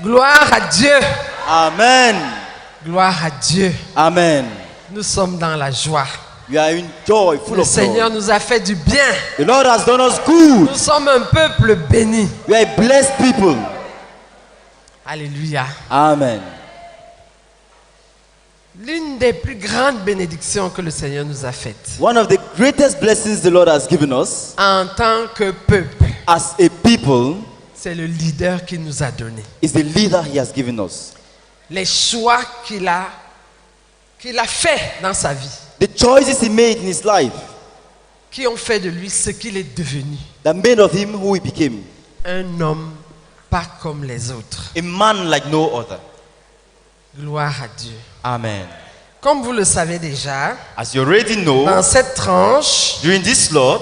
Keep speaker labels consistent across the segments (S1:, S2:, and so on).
S1: Gloire à Dieu.
S2: Amen.
S1: Gloire à Dieu.
S2: Amen.
S1: Nous sommes dans la joie.
S2: We are in joy, full
S1: Le
S2: of
S1: Seigneur
S2: joy.
S1: nous a fait du bien.
S2: The Lord has done us good.
S1: Nous sommes un peuple béni.
S2: We are a blessed people.
S1: Alléluia.
S2: Amen.
S1: L'une des plus grandes bénédictions que le Seigneur nous a faites
S2: One of the greatest blessings the Lord has given us
S1: en tant que peuple,
S2: as a people
S1: c'est le leader qu'il nous a donné.
S2: is the leader He has given us.
S1: Les choix qu'il a fait dans sa vie,
S2: The choices He made in His life
S1: qui ont fait de lui ce qu'il est devenu.
S2: that made of Him who He became.
S1: Un homme pas comme les autres.
S2: A man like no other.
S1: Gloire à Dieu.
S2: Amen.
S1: Comme vous le savez déjà,
S2: As you already know,
S1: dans cette tranche,
S2: during this Lord,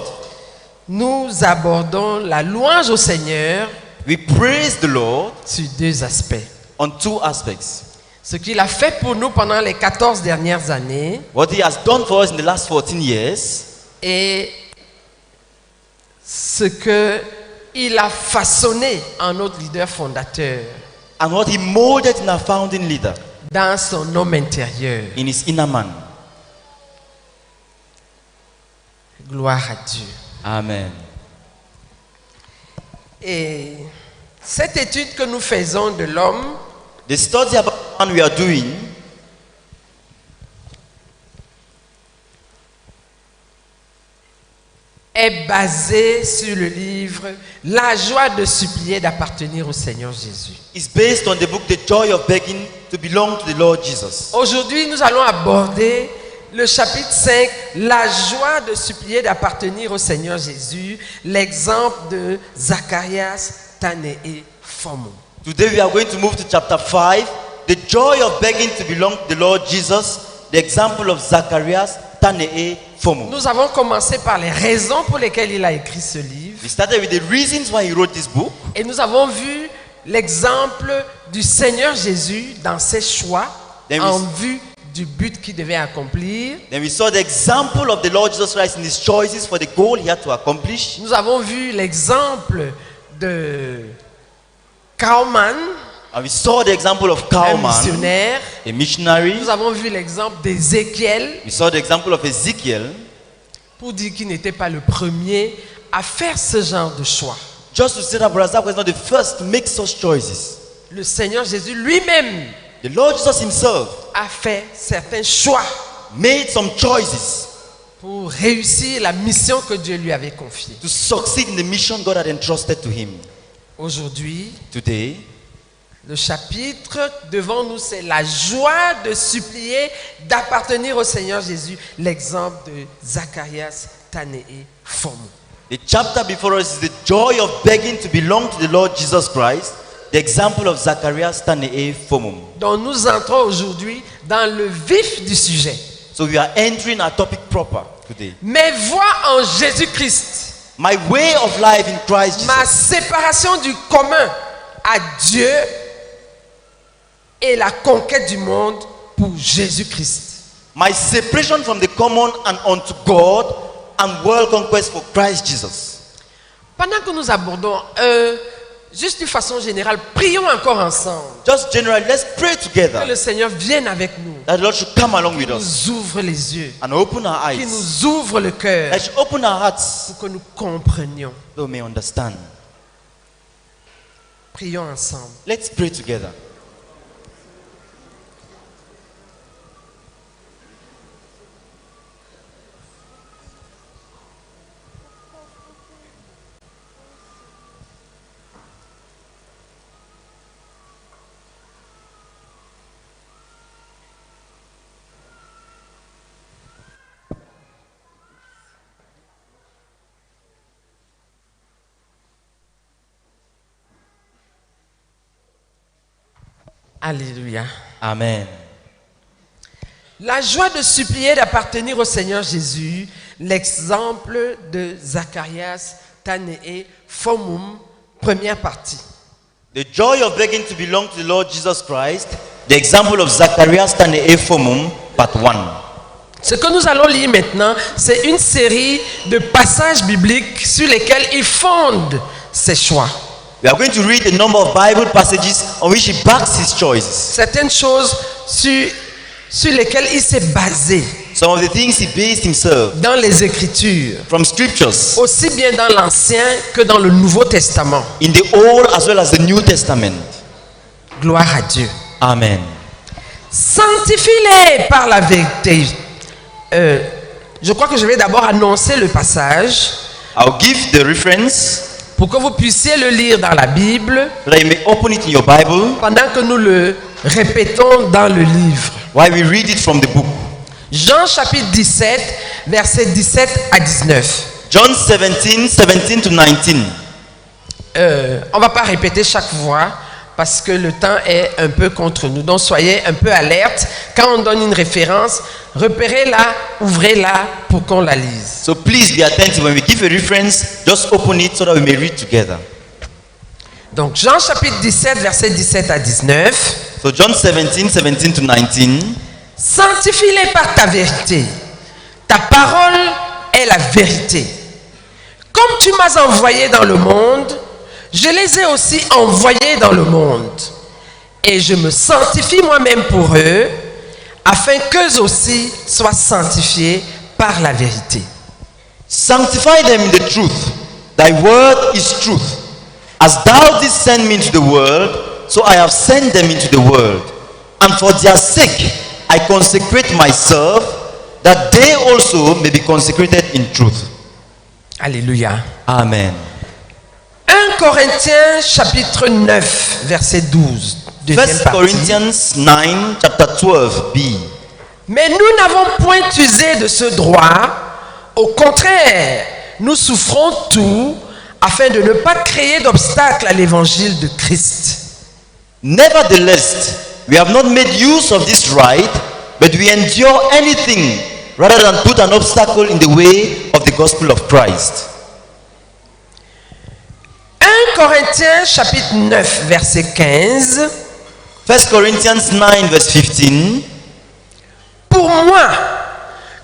S1: nous abordons la louange au Seigneur
S2: we praise the Lord
S1: sur deux aspects.
S2: on two aspects.
S1: Ce qu'il a fait pour nous pendant les 14 dernières années
S2: What He has done for us in the last 14 years
S1: et ce qu'il a façonné en notre leader fondateur
S2: and what He molded in our founding leader,
S1: dans son homme intérieur.
S2: in His inner man.
S1: Gloire à Dieu.
S2: Amen.
S1: Et cette étude que nous faisons de l'homme
S2: The study about man we are doing
S1: est basée sur le livre La joie de supplier d'appartenir au Seigneur Jésus.
S2: is based on the book The Joy of Begging to Belong to the Lord Jesus.
S1: Aujourd'hui, nous allons aborder le chapitre 5, la joie de supplier d'appartenir au Seigneur Jésus, l'exemple de Zacharias, Tanéé, Fomo.
S2: Today we are going to move to chapter 5, the joy of begging to belong to the Lord Jesus, the example of Zacharias, Tane'e, Fomo.
S1: Nous avons commencé par les raisons pour lesquelles il a écrit ce livre
S2: We started with the reasons why he wrote this book,
S1: et nous avons vu l'exemple du Seigneur Jésus dans ses choix
S2: Then we-
S1: en vue du but qu'il devait accomplir.
S2: then we saw the example of the Lord Jesus Christ in his choices for the goal he had to accomplish.
S1: Nous avons vu l'exemple de Kauman,
S2: And we saw the example of
S1: un
S2: Kalman,
S1: missionnaire.
S2: a missionary.
S1: Nous avons vu l'exemple d'Ézéchiel
S2: We saw the example of Ezekiel,
S1: pour dire qu'il n'était pas le premier à faire ce genre de choix.
S2: just to say that Brother Zach was not the first to make such choices.
S1: Le Seigneur Jésus lui-même
S2: The Lord Jesus himself
S1: a fait certains choix
S2: made some choices
S1: pour réussir la mission que Dieu lui avait confiée.
S2: to succeed in the mission God had entrusted to him.
S1: Aujourd'hui,
S2: Today,
S1: le chapitre devant nous, c'est la joie de supplier d'appartenir au Seigneur Jésus, l'exemple de Zacharias, Tanéé, Fomo.
S2: the chapter before us is the joy of begging to belong to the Lord Jesus Christ, the example of Zacharias, Tane'e, Fomum.
S1: Donc nous entrons aujourd'hui dans le vif du sujet.
S2: So we are entering our topic proper today.
S1: Mes voies en Jésus-Christ,
S2: My way of life in Christ
S1: ma
S2: Jesus.
S1: séparation du commun à Dieu et la conquête du monde pour Jésus-Christ.
S2: My separation from the common and unto God and world conquest for Christ Jesus.
S1: Pendant que nous abordons, juste d'une façon générale, prions encore ensemble.
S2: Just generally, let's pray
S1: Que
S2: together
S1: le Seigneur vienne avec nous,
S2: that the Lord should come along with us
S1: nous ouvre les yeux,
S2: and open our
S1: qu'il
S2: eyes.
S1: nous ouvre le cœur
S2: That should open our hearts
S1: pour que nous comprenions.
S2: so we may understand.
S1: Prions ensemble.
S2: Let's pray together.
S1: Alléluia.
S2: Amen.
S1: La joie de supplier d'appartenir au Seigneur Jésus, l'exemple de Zacharias, Tanéé, Fomum, première partie.
S2: The joy of begging to belong to the Lord Jesus Christ, the example of Zacharias, Tane'e, Fomum, part 1.
S1: Ce que nous allons lire maintenant, c'est une série de passages bibliques sur lesquels il fonde ses choix.
S2: We are going to read a number of Bible passages on which he backs his choices.
S1: Certaines choses sur lesquelles il s'est basé
S2: Some of the things he based himself
S1: dans les Écritures,
S2: from scriptures
S1: aussi bien dans l'Ancien que dans le Nouveau Testament.
S2: in the Old as well as the New Testament.
S1: Gloire à Dieu.
S2: Amen.
S1: Sanctifie-les par la vérité. Je crois que je vais d'abord annoncer le passage
S2: I'll give the reference
S1: pour que vous puissiez le lire dans la Bible
S2: so that you may open it in your Bible
S1: pendant que nous le répétons dans le livre.
S2: while we read it from the book.
S1: Jean chapitre 17, versets 17 à 19.
S2: John 17, 17 to 19.
S1: On ne va pas répéter chaque fois parce que le temps est un peu contre nous. Donc soyez un peu alerte. Quand on donne une référence, repérez-la, ouvrez-la pour qu'on la lise.
S2: So please be attentive when we give a reference, just open it so that we may read together.
S1: Donc Jean chapitre 17, versets 17 à 19.
S2: So John 17, 17 to 19.
S1: Sanctifie-les par ta vérité. Ta parole est la vérité. Comme tu m'as envoyé dans le monde, je les ai aussi envoyés dans le monde. Et je me sanctifie moi-même pour eux, afin qu'eux aussi soient sanctifiés par la vérité.
S2: Sanctify them in the truth. Thy word is truth. As thou didst send me into the world, so I have sent them into the world. And for their sake I consecrate myself, that they also may be consecrated in truth.
S1: Alléluia.
S2: Amen.
S1: 1 Corinthiens chapitre 9, verset 12. Deuxième
S2: 1
S1: partie.
S2: Corinthians 9, chapter 12b.
S1: Mais nous n'avons point usé de ce droit. Au contraire, nous souffrons tout afin de ne pas créer d'obstacle à l'évangile de Christ.
S2: Nevertheless, we have not made use of this right, but we endure anything rather than put an obstacle in the way of the gospel of Christ.
S1: 1 Corinthiens chapitre 9, verset 15.
S2: 1 Corinthians 9, verse 15.
S1: Pour moi,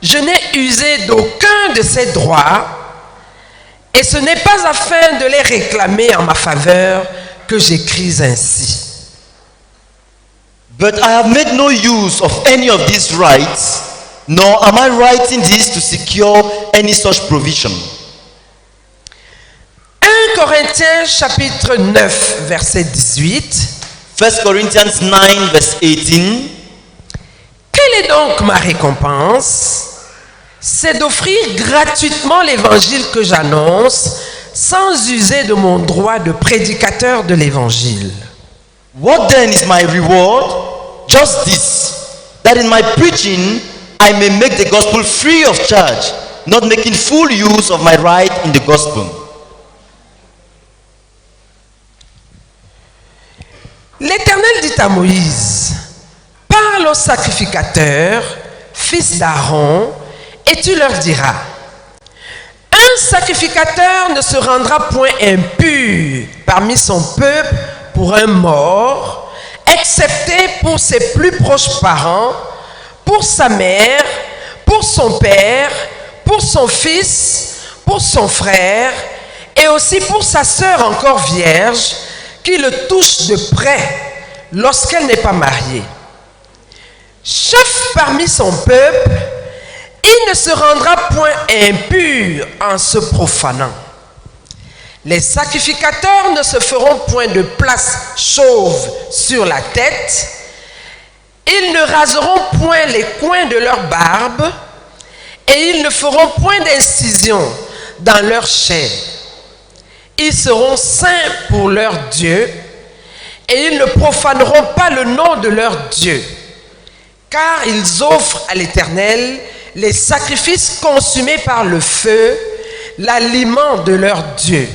S1: je n'ai usé d'aucun de ces droits, et ce n'est pas afin de les réclamer en ma faveur que j'écris ainsi.
S2: But I have made no use of any of these rights, nor am I writing this to secure any such provision.
S1: 1 Corinthiens chapitre 9, verset 18.
S2: 1 Corinthians 9, verse 18.
S1: Quelle est donc ma récompense? C'est d'offrir gratuitement l'évangile que j'annonce, sans user de mon droit de prédicateur de l'évangile.
S2: What then is my reward? Just this, that in my preaching I may make the gospel free of charge, not making full use of my right in the gospel.
S1: L'Éternel dit à Moïse, parle aux sacrificateurs, fils d'Aaron, et tu leur diras, un sacrificateur ne se rendra point impur parmi son peuple pour un mort, excepté pour ses plus proches parents, pour sa mère, pour son père, pour son fils, pour son frère, et aussi pour sa sœur encore vierge, qui le touche de près lorsqu'elle n'est pas mariée. Chef parmi son peuple, il ne se rendra point impur en se profanant. Les sacrificateurs ne se feront point de place chauve sur la tête. Ils ne raseront point les coins de leur barbe et ils ne feront point d'incision dans leur chair. Ils seront saints pour leur Dieu et ils ne profaneront pas le nom de leur Dieu, car ils offrent à l'Éternel les sacrifices consumés par le feu, l'aliment de leur Dieu.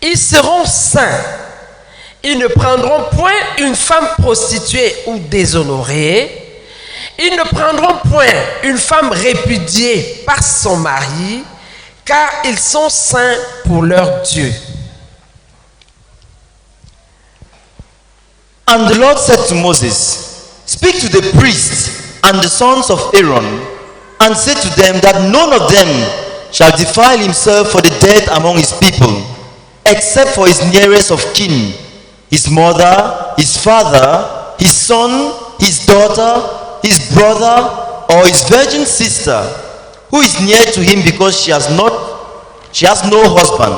S1: Ils seront saints. Ils ne prendront point une femme prostituée ou déshonorée. Ils ne prendront point une femme répudiée par son mari, car ils sont saints pour leur Dieu.
S2: And the Lord said to Moses, speak to the priests and the sons of Aaron, and say to them that none of them shall defile himself for the dead among his people, except for his nearest of kin, his mother, his father, his son, his daughter, his brother, or his virgin sister, who is near to him because she has no husband.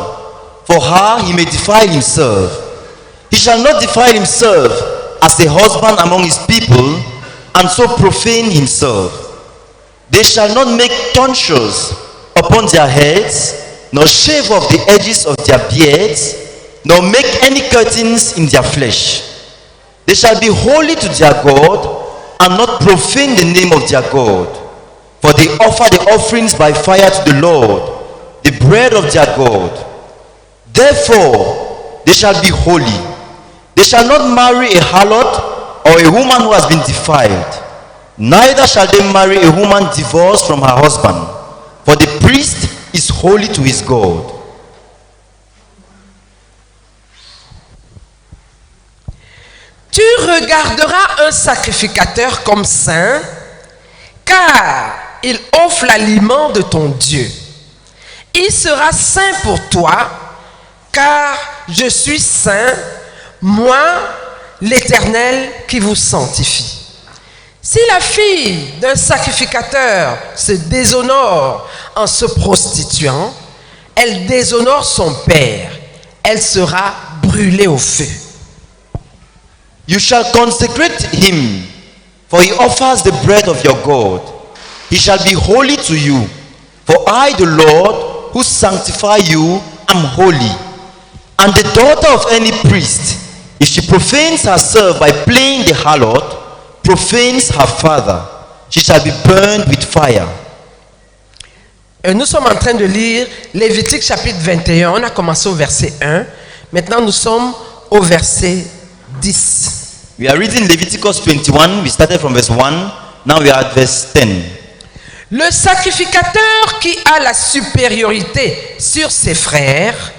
S2: For her he may defile himself. He shall not defile himself as a husband among his people, and so profane himself. They shall not make tonsures upon their heads, nor shave off the edges of their beards, nor make any curtains in their flesh. They shall be holy to their God, and not profane the name of their God. For they offer the offerings by fire to the Lord, the bread of their God. Therefore they shall be holy. They shall not marry a harlot or a woman who has been defiled. Neither shall they marry a woman divorced from her husband, for the priest is holy to his God.
S1: Tu regarderas un sacrificateur comme saint, car il offre l'aliment de ton Dieu. Il sera saint pour toi, car je suis saint, moi, l'Éternel qui vous sanctifie. Si la fille d'un sacrificateur se déshonore en se prostituant, elle déshonore son père. Elle sera brûlée au feu.
S2: You shall consecrate him, for he offers the bread of your God. He shall be holy to you, for I, the Lord, who sanctify you, am holy. And the daughter of any priest, if she profanes herself by playing the harlot, profanes her father, she shall be burned with fire.
S1: Nous sommes en train de lire Lévitique chapitre 21. On a commencé au verset 1. Maintenant, nous sommes au verset 10.
S2: We are reading Leviticus 21. We started from verse 1. Now we are at verse 10.
S1: Le sacrificateur qui a la supériorité sur ses frères,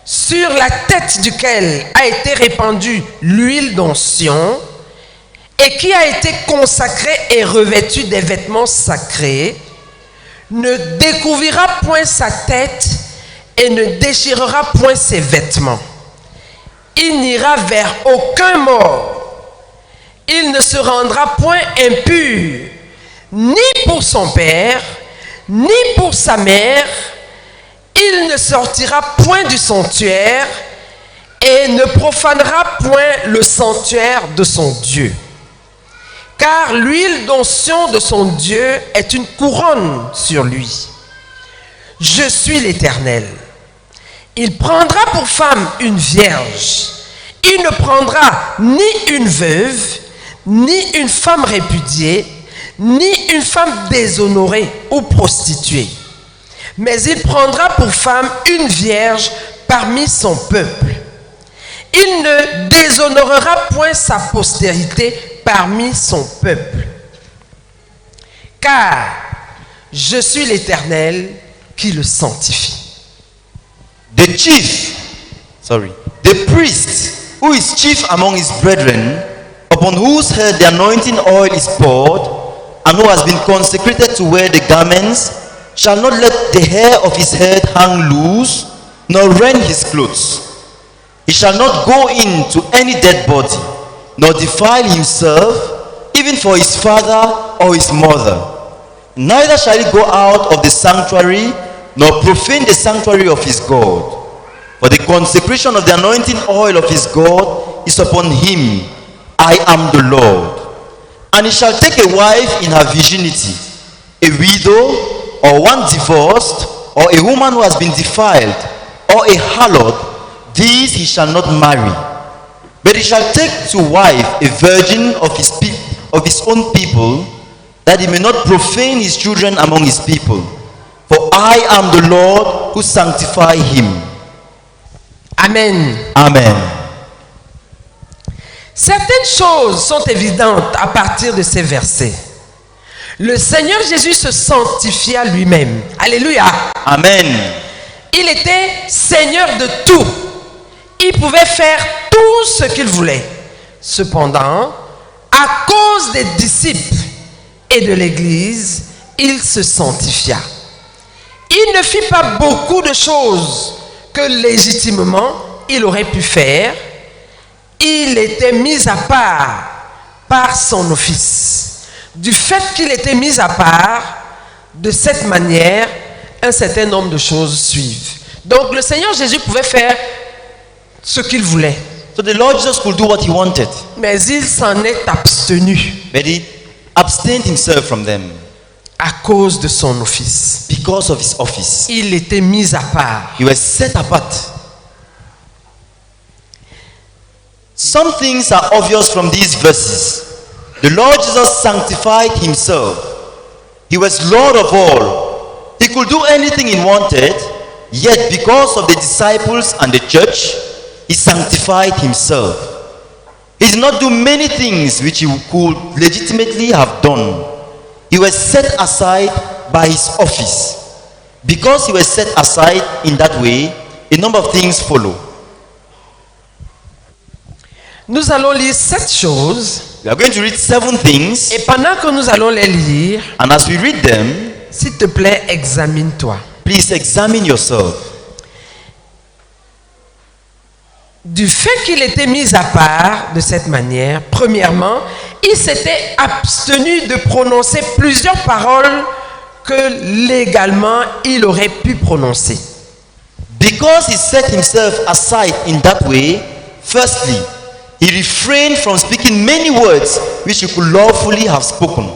S1: sur la tête duquel a été répandue l'huile d'onction, et qui a été consacré et revêtu des vêtements sacrés, ne découvrira point sa tête et ne déchirera point ses vêtements. Il n'ira vers aucun mort. Il ne se rendra point impur, ni pour son père, ni pour sa mère. Il ne sortira point du sanctuaire et ne profanera point le sanctuaire de son Dieu. Car l'huile d'onction de son Dieu est une couronne sur lui. Je suis l'Éternel. Il prendra pour femme une vierge. Il ne prendra ni une veuve, ni une femme répudiée, ni une femme déshonorée ou prostituée. Mais il prendra pour femme une vierge parmi son peuple. Il ne déshonorera point sa postérité parmi son peuple. Car je suis l'Éternel qui le sanctifie.
S2: The priest, who is chief among his brethren, upon whose head the anointing oil is poured, and who has been consecrated to wear the garments, shall not let the hair of his head hang loose, nor rend his clothes. He shall not go in to any dead body, nor defile himself, even for his father or his mother. Neither shall he go out of the sanctuary, nor profane the sanctuary of his God. For the consecration of the anointing oil of his God is upon him. I am the Lord. And he shall take a wife in her virginity, a widow, or one divorced, or a woman who has been defiled, or a harlot. These he shall not marry. But he shall take to wife a virgin of his own people, that he may not profane his children among his people. For I am the Lord who sanctify him.
S1: Amen.
S2: Amen.
S1: Certaines choses sont évidentes à partir de ces versets. Le Seigneur Jésus se sanctifia lui-même. Alléluia.
S2: Amen.
S1: Il était Seigneur de tout. Il pouvait faire tout ce qu'il voulait. Cependant, à cause des disciples et de l'Église, il se sanctifia. Il ne fit pas beaucoup de choses que légitimement il aurait pu faire, il était mis à part par son office. Du fait qu'il était mis à part, de cette manière, un certain nombre de choses suivent. Donc le Seigneur Jésus pouvait faire ce qu'il voulait.
S2: So the Lord Jesus could do what he wanted,
S1: Mais il s'en est abstenu
S2: but he abstained himself from them
S1: à cause de son office.
S2: because of his office.
S1: Il était mis à part.
S2: He was set apart. Some things are obvious from these verses. The Lord Jesus sanctified himself. He was Lord of all. He could do anything he wanted, yet because of the disciples and the church, he sanctified himself. He did not do many things which he could legitimately have done. He was set aside by his office. Because he was set aside in that way, a number of things follow.
S1: Nous allons lire 7 choses
S2: We are going to read 7 things,
S1: et pendant que nous allons les lire,
S2: and as we read them,
S1: s'il te plaît, examine-toi.
S2: please examine yourself.
S1: Du fait qu'il était mis à part de cette manière, premièrement, il s'était abstenu de prononcer plusieurs paroles que légalement il aurait pu prononcer.
S2: Because he set himself aside in that way, firstly, he refrained from speaking many words which he could lawfully have spoken.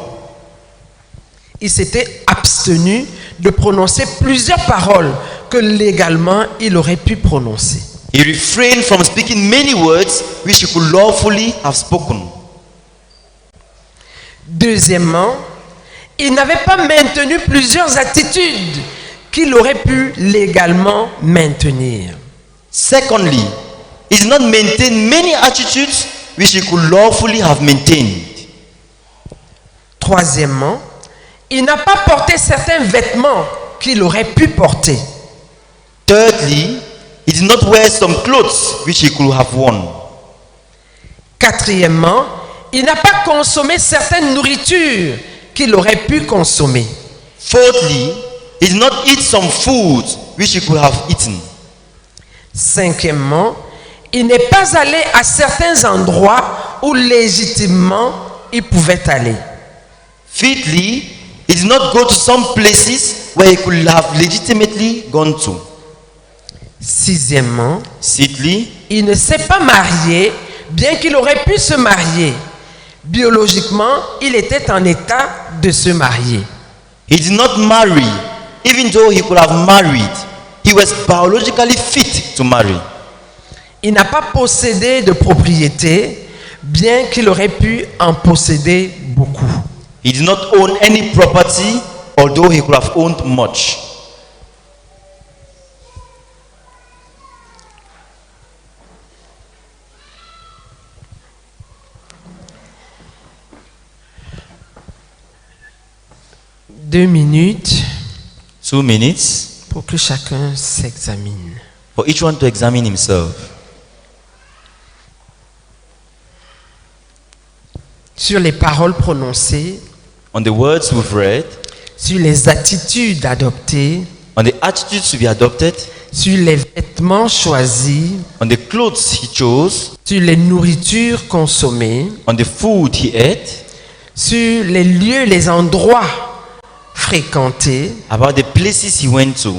S1: Il s'était abstenu de prononcer plusieurs paroles que légalement il aurait pu prononcer.
S2: He refrained from speaking many words which he could lawfully have spoken.
S1: Deuxièmement, il n'avait pas maintenu plusieurs attitudes qu'il aurait pu légalement maintenir.
S2: Secondly, he did not maintain many attitudes which he could lawfully have maintained.
S1: Troisièmement, il n'a pas porté certains vêtements qu'il aurait pu porter.
S2: Thirdly, he did not wear some clothes which he could have worn.
S1: Quatrièmement, il n'a pas consommé certaines nourritures qu'il aurait pu consommer.
S2: Fourthly, he did not eat some foods which he could have eaten.
S1: Cinquièmement, il n'est pas allé à certains endroits où légitimement il pouvait aller.
S2: Fifthly, he did not go to some places where he could have legitimately gone to.
S1: Sixièmement,
S2: Sixthly,
S1: il ne s'est pas marié, bien qu'il aurait pu se marier. Biologiquement, il était en état de se marier.
S2: he did not marry, even though he could have married. He was biologically fit to marry.
S1: Il n'a pas possédé de propriété, bien qu'il aurait pu en posséder beaucoup.
S2: He did not own any property, although he could have owned much.
S1: Deux minutes
S2: 2 minutes
S1: pour que chacun s'examine.
S2: for each one to examine himself.
S1: Sur les paroles prononcées,
S2: On the words we've read,
S1: sur les attitudes adoptées,
S2: on the attitudes to be adopted,
S1: sur les vêtements choisis,
S2: on the clothes he chose,
S1: sur les nourritures consommées,
S2: on the food he ate,
S1: sur les lieux, les endroits fréquentés,
S2: about the places he went to,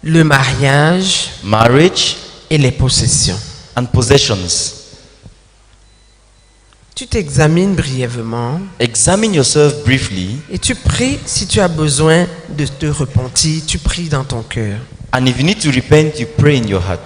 S1: le mariage
S2: marriage
S1: et les possessions.
S2: and possessions.
S1: Tu t'examines brièvement
S2: Examine yourself briefly,
S1: et tu pries si tu as besoin de te repentir, tu pries dans ton cœur.
S2: and if you need to repent, you pray in your heart.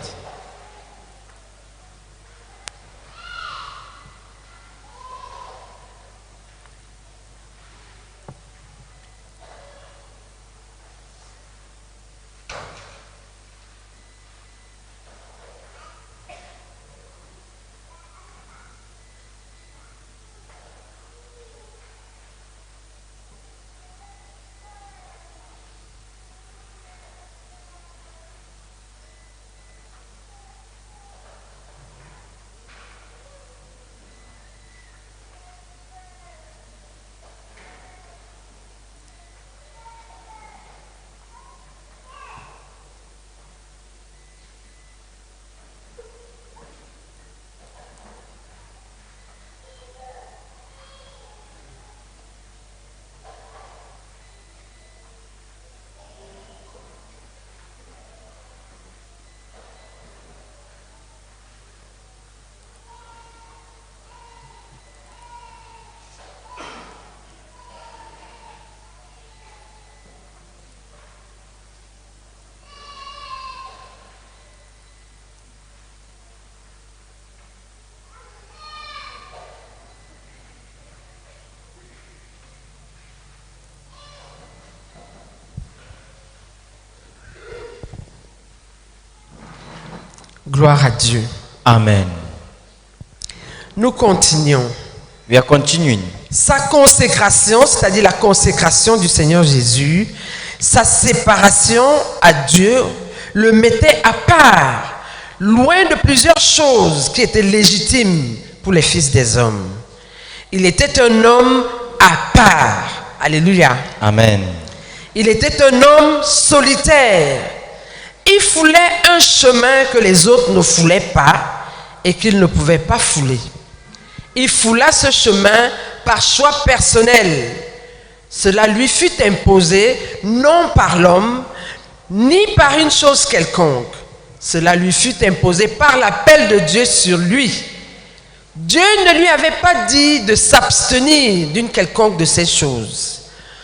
S1: Gloire à Dieu.
S2: Amen.
S1: Nous continuons.
S2: We are continuing.
S1: Sa consécration, c'est-à-dire la consécration du Seigneur Jésus, sa séparation à Dieu, le mettait à part, loin de plusieurs choses qui étaient légitimes pour les fils des hommes. Il était un homme à part. Alléluia.
S2: Amen.
S1: Il était un homme solitaire. Il foulait un chemin que les autres ne foulaient pas et qu'ils ne pouvaient pas fouler. Il foula ce chemin par choix personnel. Cela lui fut imposé non par l'homme, ni par une chose quelconque. Cela lui fut imposé par l'appel de Dieu sur lui. Dieu ne lui avait pas dit de s'abstenir d'une quelconque de ces choses.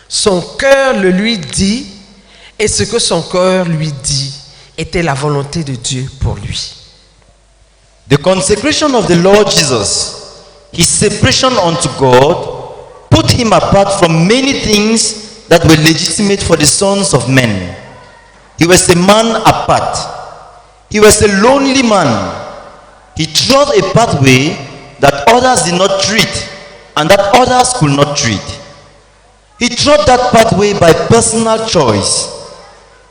S1: Son cœur le lui dit, et ce que son cœur lui dit était la volonté de Dieu pour lui.
S2: The consecration of the Lord Jesus, his separation unto God, put him apart from many things that were legitimate for the sons of men. He was a man apart. He was a lonely man. He trod a pathway that others did not tread and that others could not tread. He trod that pathway by personal choice.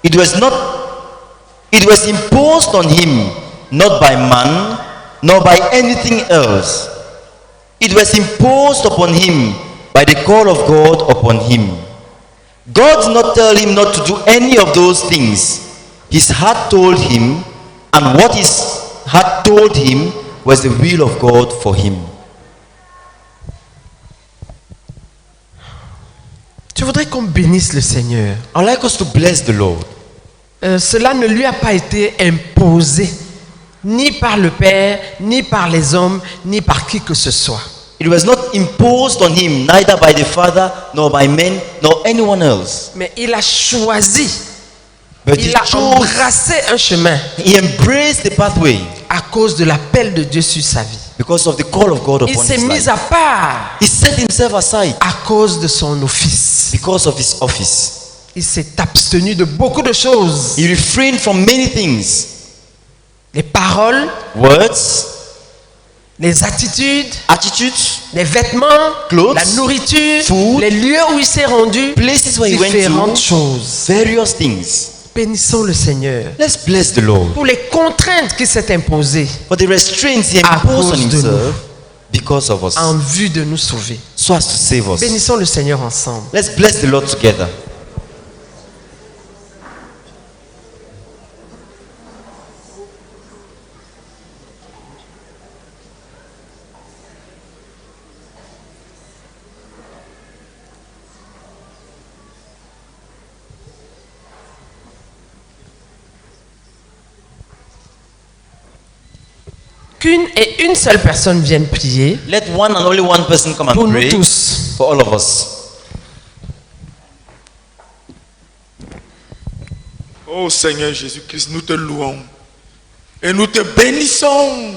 S2: It was imposed on him not by man nor by anything else. It was imposed upon him by the call of God upon him. God did not tell him not to do any of those things. His heart told him, and what his heart told him was the will of God for him.
S1: Je voudrais qu'on bénisse le Seigneur.
S2: I'd like us to bless the Lord.
S1: Cela ne lui a pas été imposé, ni par le Père, ni par les hommes, ni par qui que ce soit.
S2: It was not imposed on him, neither by the Father, nor by men, nor anyone else.
S1: Mais il a choisi,
S2: But he
S1: il a
S2: chose,
S1: embrassé un chemin
S2: he embraced the pathway
S1: à cause de l'appel de Dieu sur sa vie.
S2: because of the call of God
S1: Il
S2: upon
S1: s'est
S2: his
S1: mis
S2: life.
S1: à part
S2: He set himself aside
S1: à cause de son office.
S2: because of his office.
S1: Il s'est abstenu de beaucoup de choses.
S2: He refrained from many things.
S1: Les paroles,
S2: Words,
S1: les attitudes,
S2: attitudes,
S1: les vêtements,
S2: Clothes,
S1: la nourriture,
S2: food,
S1: les lieux où il s'est rendu,
S2: places where he went
S1: différentes
S2: to,
S1: choses.
S2: various things.
S1: Bénissons le Seigneur
S2: Let's bless the Lord
S1: pour les contraintes qu'il s'est imposées
S2: for the restraints he
S1: À
S2: imposed on
S1: cause de
S2: himself because of us,
S1: en vue de nous sauver.
S2: so as to save us.
S1: Bénissons le Seigneur ensemble.
S2: Let's bless the Lord together.
S1: Qu'une et une seule personne vienne prier
S2: Let one and only one person come and
S1: pour nous
S2: pray
S1: tous.
S2: for all of us.
S3: Oh Seigneur Jésus-Christ, nous te louons et nous te bénissons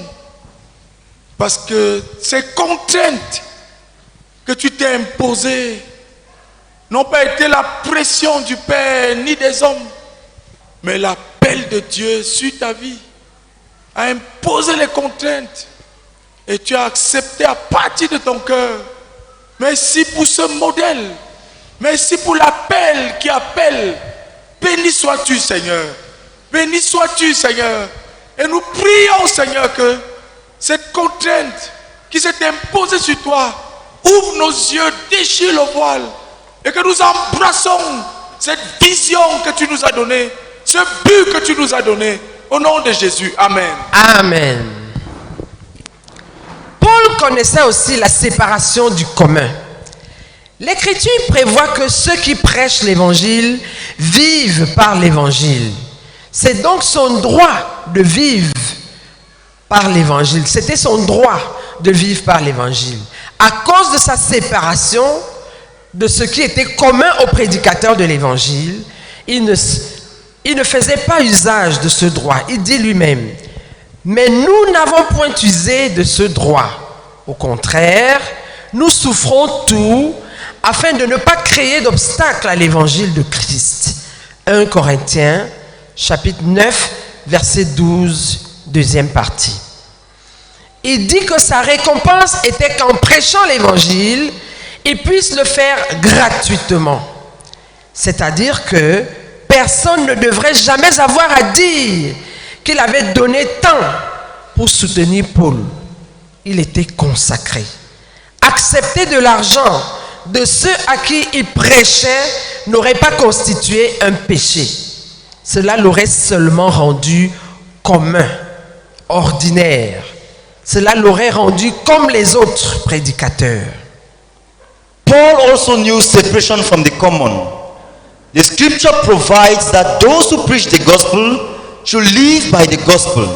S3: parce que ces contraintes que tu t'es imposées n'ont pas été la pression du Père ni des hommes, mais l'appel de Dieu sur ta vie a imposé les contraintes et tu as accepté à partir de ton cœur. Merci pour ce modèle. Merci pour l'appel qui appelle. Béni sois-tu, Seigneur. Béni sois-tu, Seigneur. Et nous prions, Seigneur, que cette contrainte qui s'est imposée sur toi ouvre nos yeux, déchire le voile et que nous embrassons cette vision que tu nous as donnée, ce but que tu nous as donné. Au nom de Jésus. Amen.
S1: Amen. Paul connaissait aussi la séparation du commun. L'Écriture prévoit que ceux qui prêchent l'Évangile vivent par l'Évangile. C'est donc son droit de vivre par l'Évangile. C'était son droit de vivre par l'Évangile. À cause de sa séparation de ce qui était commun aux prédicateurs de l'Évangile, il ne faisait pas usage de ce droit. Il dit lui-même, mais nous n'avons point usé de ce droit. Au contraire, nous souffrons tout afin de ne pas créer d'obstacle à l'évangile de Christ. 1 Corinthiens, chapitre 9, verset 12 Deuxième partie. Il dit que sa récompense était qu'en prêchant l'évangile, il puisse le faire gratuitement. C'est-à-dire que personne ne devrait jamais avoir à dire qu'il avait donné tant pour soutenir Paul. Il était consacré. Accepter de l'argent de ceux à qui il prêchait n'aurait pas constitué un péché. Cela l'aurait seulement rendu commun, ordinaire. Cela l'aurait rendu comme les autres prédicateurs.
S2: Paul also knew separation from the common. The scripture provides that those who preach the gospel should live by the gospel.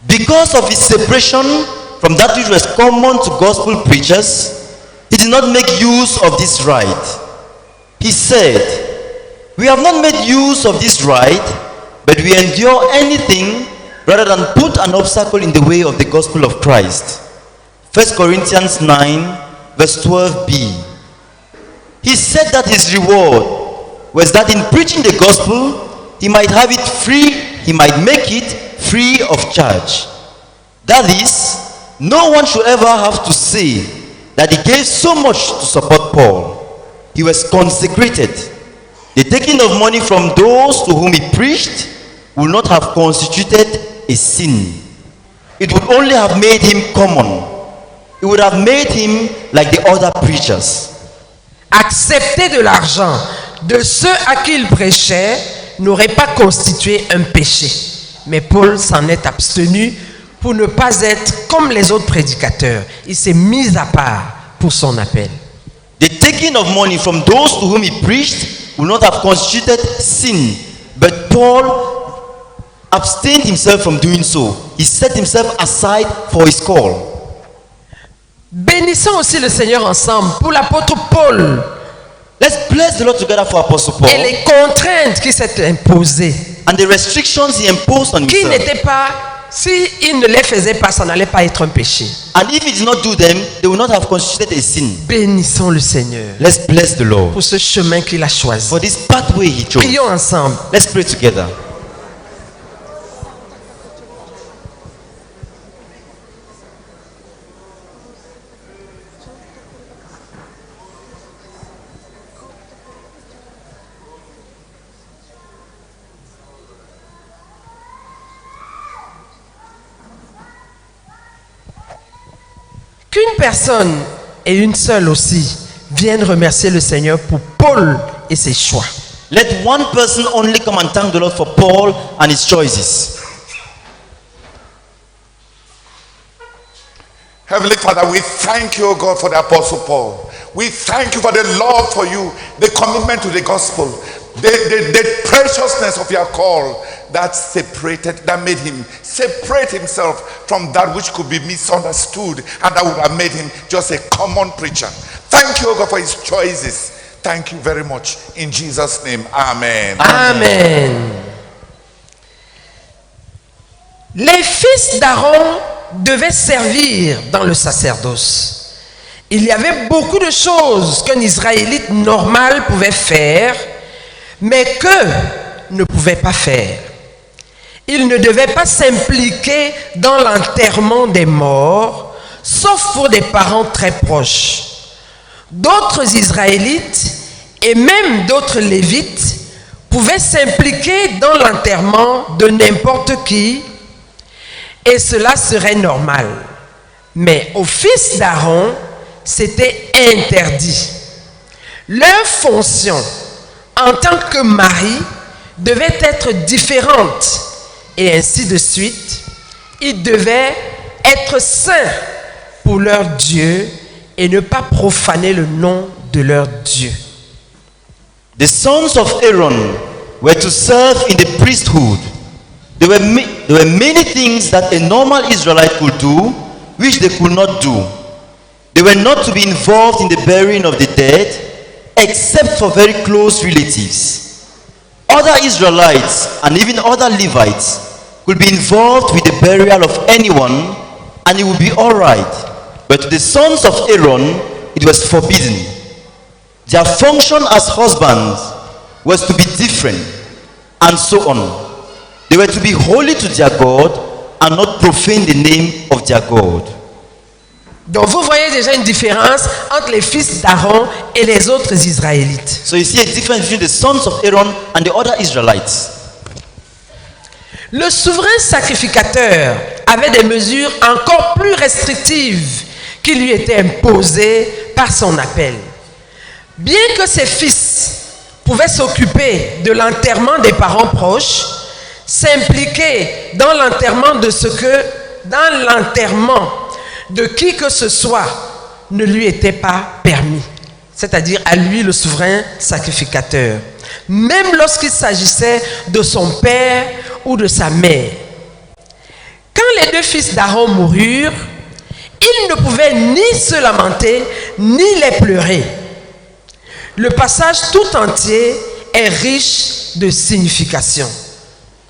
S2: Because of his separation from that which was common to gospel preachers, he did not make use of this right. He said, "We have not made use of this right, but we endure anything rather than put an obstacle in the way of the gospel of Christ." 1 Corinthians 9, verse 12b. He said that his reward was that in preaching the gospel, he might have it free, he might make it free of charge. That is, no one should ever have to say that he gave so much to support Paul. He was consecrated. The taking of money from those to whom he preached would not have constituted a sin. It would only have made him common. It would have made him like the other preachers.
S1: Accepter de l'argent de ceux à qui il prêchait n'aurait pas constitué un péché. Mais Paul s'en est abstenu pour ne pas être comme les autres prédicateurs. Il s'est mis à part pour son appel.
S2: The taking of money from those to whom he preached would not have constituted sin. But Paul abstained himself from doing so. He set himself aside for his call.
S1: Bénissons aussi le Seigneur ensemble pour l'apôtre Paul.
S2: Let's bless the Lord together for Apostle Paul.
S1: Et les contraintes qui s'étaient imposées.
S2: And the restrictions he imposed on
S1: Qui
S2: himself.
S1: n'étaient pas, s'il ne les faisait pas, ça n'allait pas être un péché.
S2: And if he did not do them, they would not have constituted a sin.
S1: Bénissons le Seigneur
S2: Let's bless the Lord
S1: pour ce chemin qu'il a choisi.
S2: for this pathway he chose.
S1: Prions ensemble.
S2: Let's pray together.
S1: Qu'une personne, et une seule aussi, vienne remercier le Seigneur pour Paul et ses choix.
S2: Let one person only come and thank the Lord for Paul and his choices.
S3: Heavenly Father, we thank you, O God, for the Apostle Paul. We thank you for the love for you, the commitment to the gospel, the preciousness of your call that made him separate himself from that which could be misunderstood and that would have made him just a common preacher. Thank you, O God, for his choices. Thank you very much. In Jesus' name, amen.
S1: Amen. Les fils d'Aaron devaient servir dans le sacerdoce. Il y avait beaucoup de choses qu'un Israélite normal pouvait faire, mais qu'eux ne pouvaient pas faire. Ils ne devaient pas s'impliquer dans l'enterrement des morts, sauf pour des parents très proches. D'autres Israélites et même d'autres Lévites pouvaient s'impliquer dans l'enterrement de n'importe qui, et cela serait normal. Mais aux fils d'Aaron, c'était interdit. Leur fonction en tant que mari devait être différente, et ainsi de suite. Ils devaient être saints pour leur Dieu et ne pas profaner le nom de leur Dieu.
S2: The sons of Aaron were to serve in the priesthood. There were many things that a normal Israelite could do, which they could not do. They were not to be involved in the burying of the dead, except for very close relatives. Other Israelites and even other Levites could be involved with the burial of anyone, and it would be all right. But to the sons of Aaron, it was forbidden. Their function as husbands was to be different, and so on. They were to be holy to their God and not profane the name of their God.
S1: Donc vous voyez déjà une différence entre les fils d'Aaron et les autres Israélites.
S2: So you see a difference between the sons of Aaron and the other Israelites.
S1: Le souverain sacrificateur avait des mesures encore plus restrictives qui lui étaient imposées par son appel. Bien que ses fils pouvaient s'occuper de l'enterrement des parents proches, s'impliquer dans l'enterrement de qui que ce soit ne lui était pas permis, c'est-à-dire à lui le souverain sacrificateur, même lorsqu'il s'agissait de son père ou de sa mère. Quand les deux fils d'Aaron moururent, ils ne pouvaient ni se lamenter ni les pleurer. Le passage tout entier est riche de signification.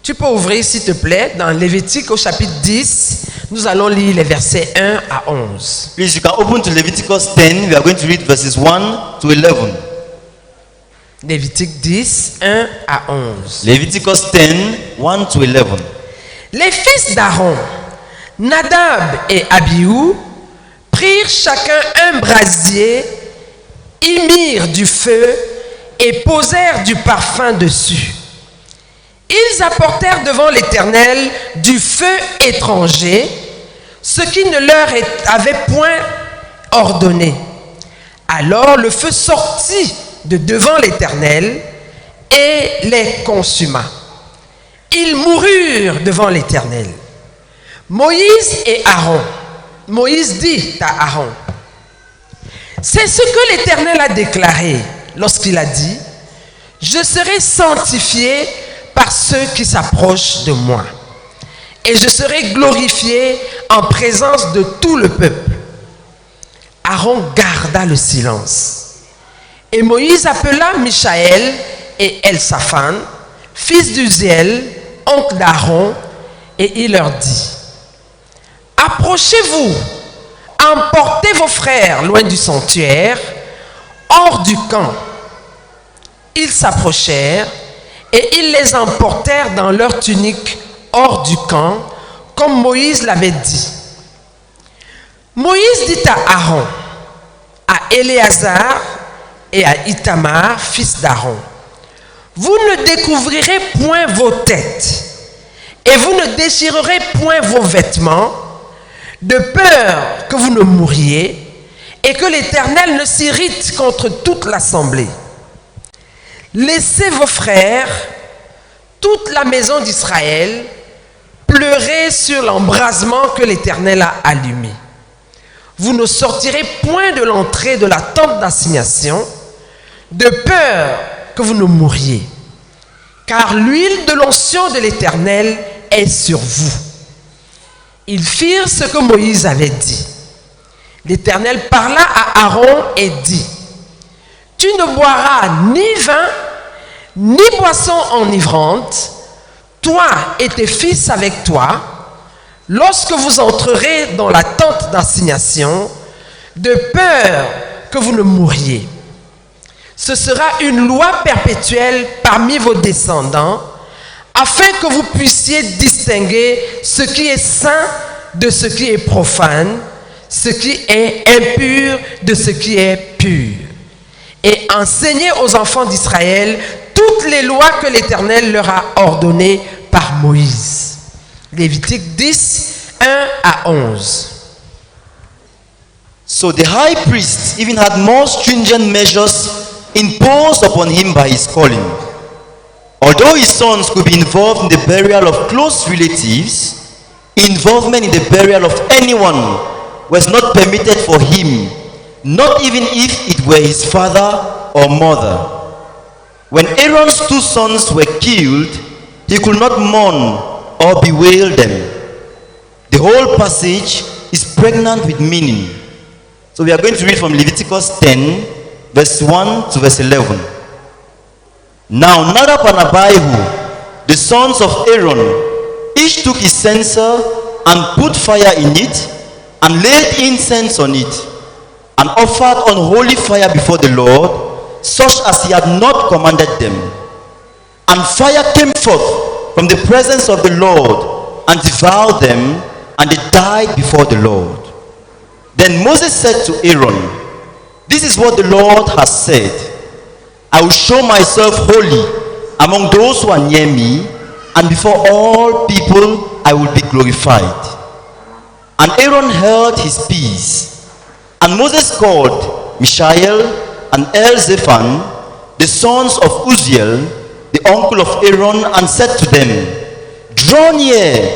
S1: Tu peux ouvrir, s'il te plaît, dans Lévitique au chapitre 10. Nous allons lire les versets 1 à 11.
S2: Please, you can open to Leviticus 10. We are going to read verses 1 to 11.
S1: Lévitique 10, 1 à 11.
S2: Leviticus 10, 1 to 11.
S1: Les fils d'Aaron, Nadab et Abihu, prirent chacun un brasier, y mirent du feu et posèrent du parfum dessus. Ils apportèrent devant l'Éternel du feu étranger, ce qui ne leur avait point ordonné. Alors le feu sortit de devant l'Éternel et les consuma. Ils moururent devant l'Éternel. Moïse et Aaron. Moïse dit à Aaron, c'est ce que l'Éternel a déclaré lorsqu'il a dit, je serai sanctifié par ceux qui s'approchent de moi, et je serai glorifié en présence de tout le peuple. Aaron garda le silence. Et Moïse appela Michaël et Elsaphan, fils d'Uziel, oncle d'Aaron, et il leur dit, approchez-vous, emportez vos frères loin du sanctuaire, hors du camp. Ils s'approchèrent et ils les emportèrent dans leurs tuniques hors du camp, comme Moïse l'avait dit. Moïse dit à Aaron, à Éléazar et à Ithamar, fils d'Aaron, vous ne découvrirez point vos têtes, et vous ne déchirerez point vos vêtements, de peur que vous ne mouriez, et que l'Éternel ne s'irrite contre toute l'assemblée. Laissez vos frères, toute la maison d'Israël, pleurer sur l'embrasement que l'Éternel a allumé. Vous ne sortirez point de l'entrée de la tente d'assignation, de peur que vous ne mouriez, car l'huile de l'onction de l'Éternel est sur vous. Ils firent ce que Moïse avait dit. L'Éternel parla à Aaron et dit, tu ne boiras ni vin, ni boisson enivrante, toi et tes fils avec toi, lorsque vous entrerez dans la tente d'assignation, de peur que vous ne mouriez. Ce sera une loi perpétuelle parmi vos descendants, afin que vous puissiez distinguer ce qui est saint de ce qui est profane, ce qui est impur de ce qui est pur. Et enseigner aux enfants d'Israël toutes les lois que l'Éternel leur a ordonnées par Moïse. Lévitique 10, 1 à 11.
S2: So the high priest even had more stringent measures imposed upon him by his calling. Although his sons could be involved in the burial of close relatives, involvement in the burial of anyone was not permitted for him, not even if it were his father or mother. When Aaron's two sons were killed, he could not mourn or bewail them. The whole passage is pregnant with meaning. So we are going to read from Leviticus 10, verse 1 to verse 11. Now Nadab and Abihu, the sons of Aaron, each took his censer and put fire in it, and laid incense on it, and offered unholy fire before the Lord, such as he had not commanded them. And fire came forth from the presence of the Lord and devoured them, and they died before the Lord. Then Moses said to Aaron, "This is what the Lord has said. I will show myself holy among those who are near me, and before all people I will be glorified." And Aaron held his peace. And Moses called Mishael and Elzaphan, the sons of Uzziel, the uncle of Aaron, and said to them, "Draw near,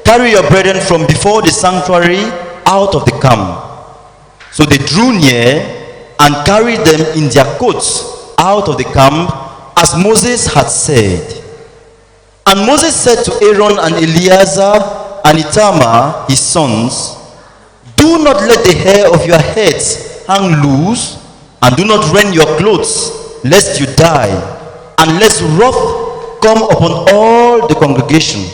S2: carry your brethren from before the sanctuary out of the camp." So they drew near and carried them in their coats out of the camp, as Moses had said. And Moses said to Aaron and Eleazar and Itamar, his sons, "Do not let the hair of your heads hang loose, and do not rend your clothes, lest you die, and lest wrath come upon all the congregation.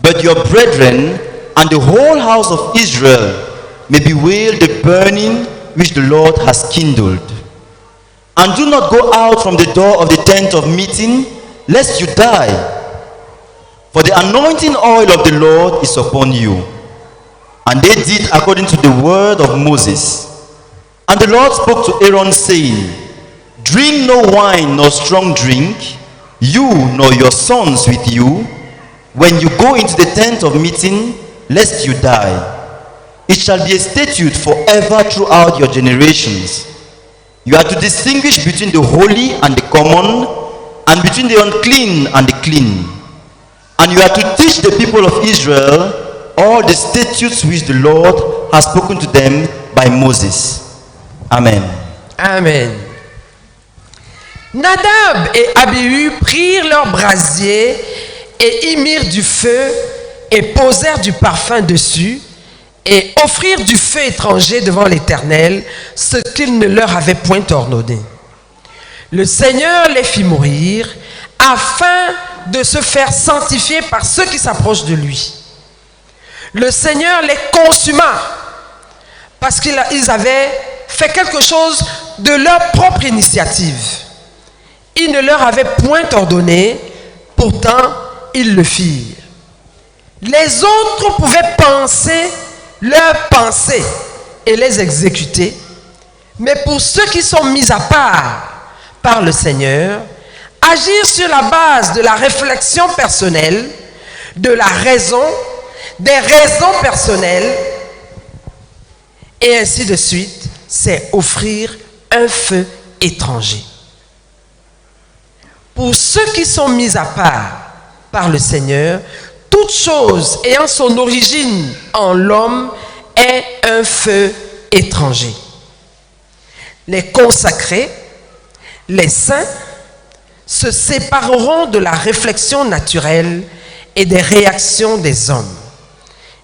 S2: But your brethren and the whole house of Israel may bewail the burning which the Lord has kindled. And do not go out from the door of the tent of meeting, lest you die. For the anointing oil of the Lord is upon you." And they did according to the word of Moses. And the Lord spoke to Aaron, saying, "Drink no wine nor strong drink, you nor your sons with you, when you go into the tent of meeting, lest you die. It shall be a statute forever throughout your generations. You are to distinguish between the holy and the common, and between the unclean and the clean. And you are to teach the people of Israel all the statutes which the Lord has spoken to them by Moses." Amen.
S1: Amen. Nadab et Abihu prirent leurs brasiers et y mirent du feu et posèrent du parfum dessus et offrirent du feu étranger devant l'Éternel, ce qu'il ne leur avait point ordonné. Le Seigneur les fit mourir afin de se faire sanctifier par ceux qui s'approchent de lui. Le Seigneur les consuma parce qu'ils avaient fait quelque chose de leur propre initiative. Il ne leur avait point ordonné, pourtant ils le firent. Les autres pouvaient penser leurs pensées et les exécuter, mais pour ceux qui sont mis à part par le Seigneur, agir sur la base de la réflexion personnelle, de la raison, des raisons personnelles, et ainsi de suite, c'est offrir un feu étranger. Pour ceux qui sont mis à part par le Seigneur, toute chose ayant son origine en l'homme est un feu étranger. Les consacrés, les saints, se sépareront de la réflexion naturelle et des réactions des hommes.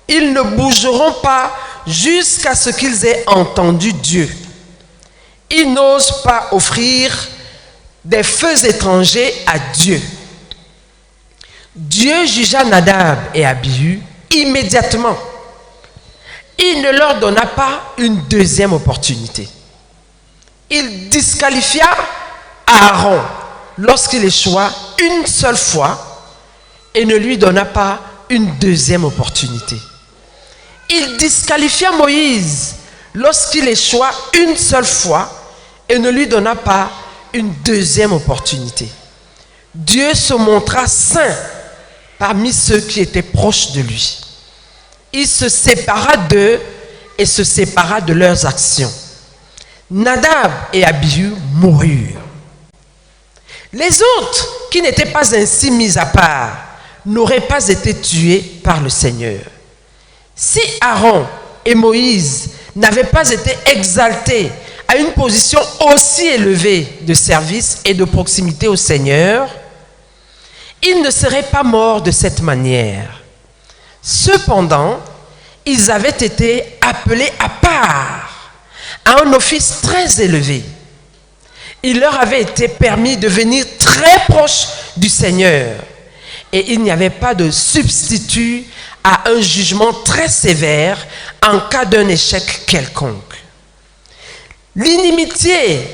S1: Ils ne bougeront pas jusqu'à ce qu'ils aient entendu Dieu. Ils n'osent pas offrir des feux étrangers à Dieu. Dieu jugea Nadab et Abihu immédiatement. Il ne leur donna pas une deuxième opportunité. Il disqualifia Aaron lorsqu'il échoua une seule fois et ne lui donna pas une deuxième opportunité. Il disqualifia Moïse lorsqu'il échoua une seule fois et ne lui donna pas une deuxième opportunité. Dieu se montra saint parmi ceux qui étaient proches de lui. Il se sépara d'eux et se sépara de leurs actions. Nadab et Abihu moururent. Les autres qui n'étaient pas ainsi mis à part n'auraient pas été tués par le Seigneur. Si Aaron et Moïse n'avaient pas été exaltés à une position aussi élevée de service et de proximité au Seigneur, ils ne seraient pas morts de cette manière. Cependant, ils avaient été appelés à part, à un office très élevé. Il leur avait été permis de venir très proche du Seigneur et il n'y avait pas de substitut à un jugement très sévère en cas d'un échec quelconque. L'intimité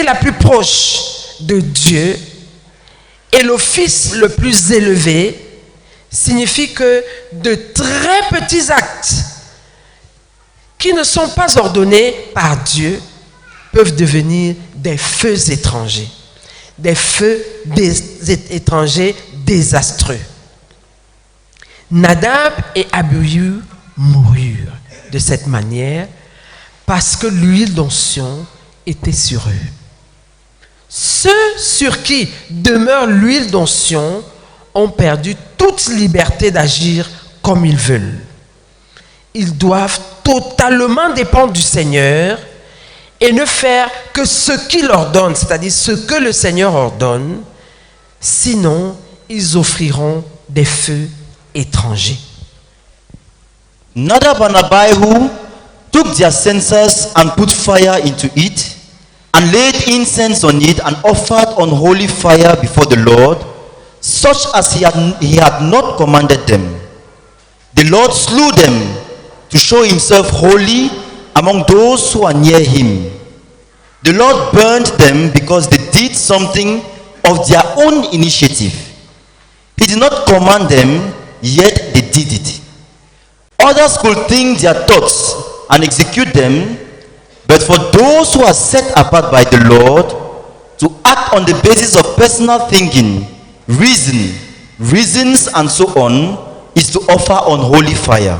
S1: la plus proche de Dieu et l'office le plus élevé signifie que de très petits actes qui ne sont pas ordonnés par Dieu peuvent devenir des feux étrangers. Des feux étrangers désastreux. Nadab et Abihu moururent de cette manière parce que l'huile d'onction était sur eux. Ceux sur qui demeure l'huile d'onction ont perdu toute liberté d'agir comme ils veulent. Ils doivent totalement dépendre du Seigneur et ne faire que ce qu'il ordonne, c'est-à-dire ce que le Seigneur ordonne, sinon ils offriront des feux étrangers.
S2: Nadab and Abihu took their censers and put fire into it, and laid incense on it, and offered unholy fire before the Lord, such as he had not commanded them. The Lord slew them to show himself holy among those who are near him. The Lord burned them because they did something of their own initiative. He did not command them, yet they did it. Others could think their thoughts and execute them, but for those who are set apart by the Lord to act on the basis of personal thinking, reasons and so on, is to offer unholy fire.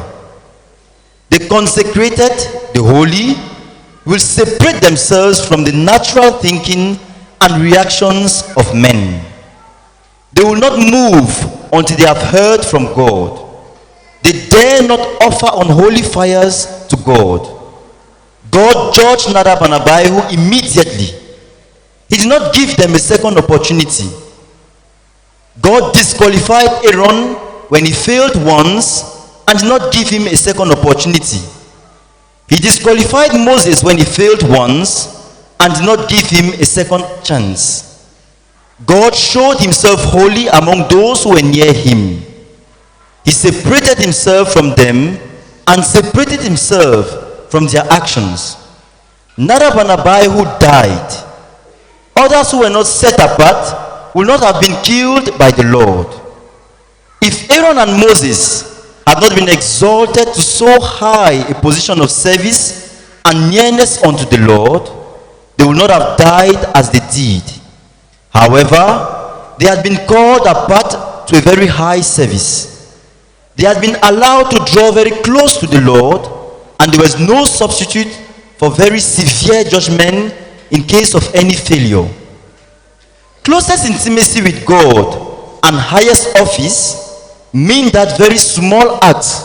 S2: The consecrated, the holy, will separate themselves from the natural thinking and reactions of men. They will not move until they have heard from God. They dare not offer unholy fires to God. God judged Nadab and Abihu immediately. He did not give them a second opportunity. God disqualified Aaron when he failed once and did not give him a second opportunity. He disqualified Moses when he failed once and did not give him a second chance. God showed himself holy among those who were near him. He separated himself from them and separated himself from their actions. Nadab and Abihu died. Others who were not set apart would not have been killed by the Lord. If Aaron and Moses had not been exalted to so high a position of service and nearness unto the Lord, they would not have died as they did. However, they had been called apart to a very high service. They had been allowed to draw very close to the Lord, and there was no substitute for very severe judgment in case of any failure. Closest intimacy with God and highest office mean that very small acts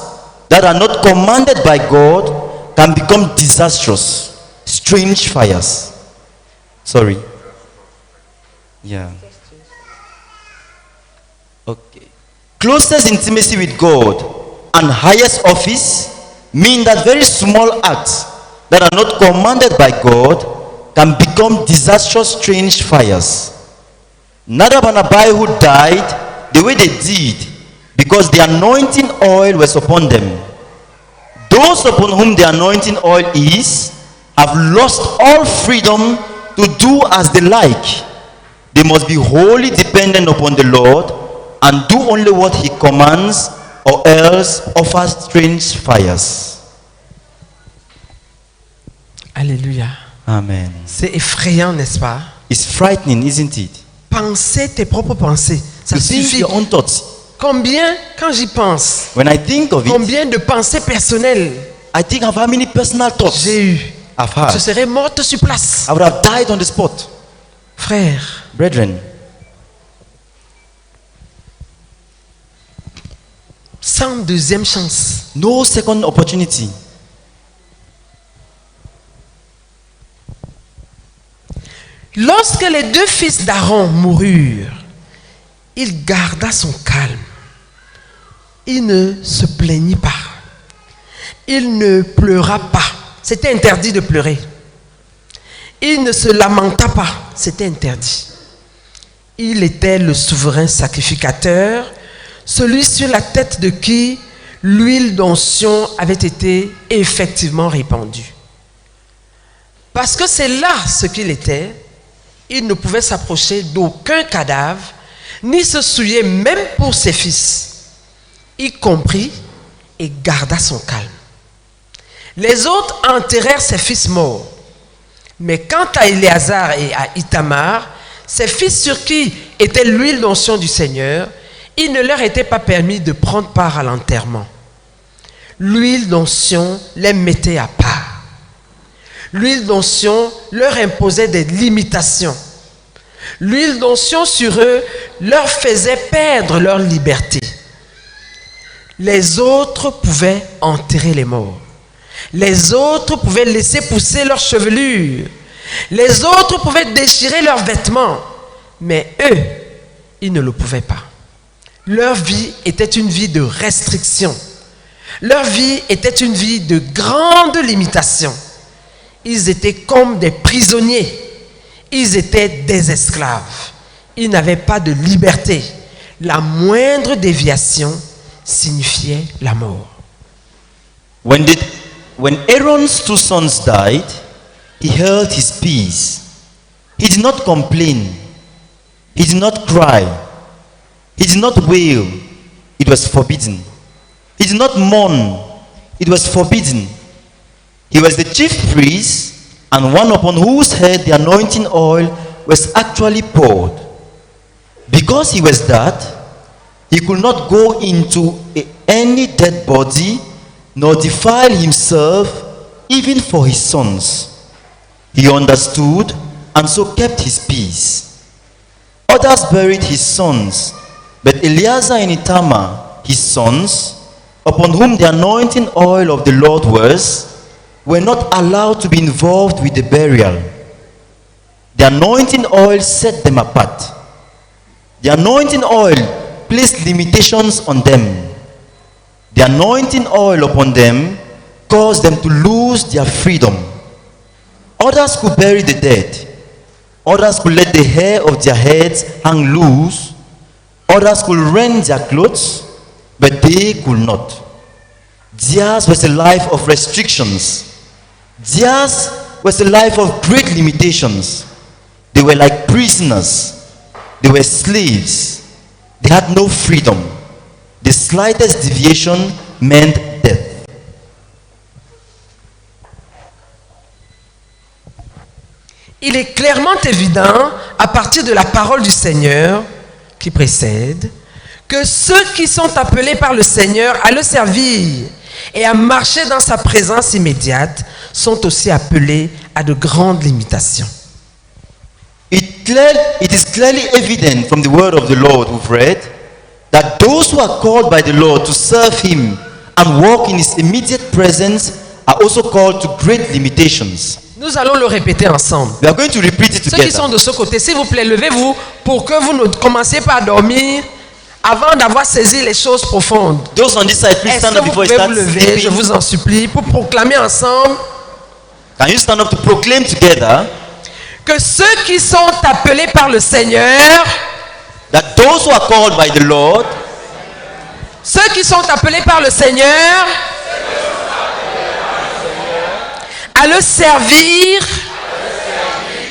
S2: that are not commanded by God can become disastrous, strange fires. Sorry. Yeah. Okay. Closest intimacy with God and highest office mean that very small acts that are not commanded by God can become disastrous, strange fires. Nadab and Abihu died the way they did because the anointing oil was upon them. Those upon whom the anointing oil is have lost all freedom to do as they like. They must be wholly dependent upon the Lord and do only what he commands, or else offer strange fires.
S1: Alléluia.
S2: Amen.
S1: C'est effrayant, n'est-ce pas?
S2: It's frightening, isn't it?
S1: Penser tes propres pensées, ça
S2: To think
S1: suffit.
S2: your own thoughts.
S1: Combien, quand j'y pense,
S2: When I think of it,
S1: combien de pensées personnelles
S2: I think of how many personal thoughts
S1: j'ai eues.
S2: I've
S1: Je
S2: had.
S1: serais morte sur place.
S2: I would have died on the spot.
S1: Frère,
S2: Brethren,
S1: sans deuxième chance.
S2: no second opportunity.
S1: Lorsque les deux fils d'Aaron moururent, il garda son calme. Il ne se plaignit pas. Il ne pleura pas. C'était interdit de pleurer. Il ne se lamenta pas. C'était interdit. Il était le souverain sacrificateur, celui sur la tête de qui l'huile d'onction avait été effectivement répandue. Parce que c'est là ce qu'il était, il ne pouvait s'approcher d'aucun cadavre, ni se souillait même pour ses fils. Il comprit et garda son calme. Les autres enterrèrent ses fils morts. Mais quant à Éléazar et à Ithamar, ses fils sur qui était l'huile d'onction du Seigneur, il ne leur était pas permis de prendre part à l'enterrement. L'huile d'onction les mettait à part. L'huile d'onction leur imposait des limitations. L'huile d'onction sur eux leur faisait perdre leur liberté. Les autres pouvaient enterrer les morts. Les autres pouvaient laisser pousser leurs chevelures. Les autres pouvaient déchirer leurs vêtements. Mais eux, ils ne le pouvaient pas. Leur vie était une vie de restriction. Leur vie était une vie de grande limitation. Ils étaient comme des prisonniers. Ils étaient des esclaves. Ils n'avaient pas de liberté. La moindre déviation signifiait la mort.
S2: When Aaron's 2 sons died, he held his peace. He did not complain. He did not cry. He did not wail. It was forbidden. He did not mourn. It was forbidden. He was the chief priest and one upon whose head the anointing oil was actually poured. Because he was that, he could not go into any dead body nor defile himself even for his sons. He understood and so kept his peace. Others buried his sons, but Eleazar and Ithamar, his sons, upon whom the anointing oil of the Lord was, were not allowed to be involved with the burial. The anointing oil set them apart. The anointing oil placed limitations on them. The anointing oil upon them caused them to lose their freedom. Others could bury the dead. Others could let the hair of their heads hang loose. Others could rend their clothes, but they could not. Theirs was a life of restrictions. Theirs was a life of great limitations. They were like prisoners. They were slaves. They had no freedom. The slightest deviation meant death.
S1: Il est clairement évident, à partir de la parole du Seigneur qui précède, que ceux qui sont appelés par le Seigneur à le servir et à marcher dans sa présence immédiate sont aussi appelés à de grandes limitations.
S2: It is clearly evident from the word of the Lord we've read that those who are called by the Lord to serve Him and walk in His immediate presence are also called to great limitations.
S1: Nous allons le répéter ensemble.
S2: We are going to repeat it
S1: Ceux qui sont
S2: together.
S1: de ce côté, s'il vous plaît, levez-vous pour que vous ne commenciez pas à dormir avant d'avoir saisi les choses profondes.
S2: Those on this side, please
S1: Est-ce
S2: stand
S1: que
S2: up
S1: vous
S2: before you
S1: pouvez
S2: start
S1: vous lever, je
S2: sleeping.
S1: vous en supplie, pour proclamer ensemble
S2: Can you stand up to proclaim together
S1: que ceux qui sont appelés par le Seigneur,
S2: that those who are called by the Lord,
S1: ceux qui sont appelés par le Seigneur à le servir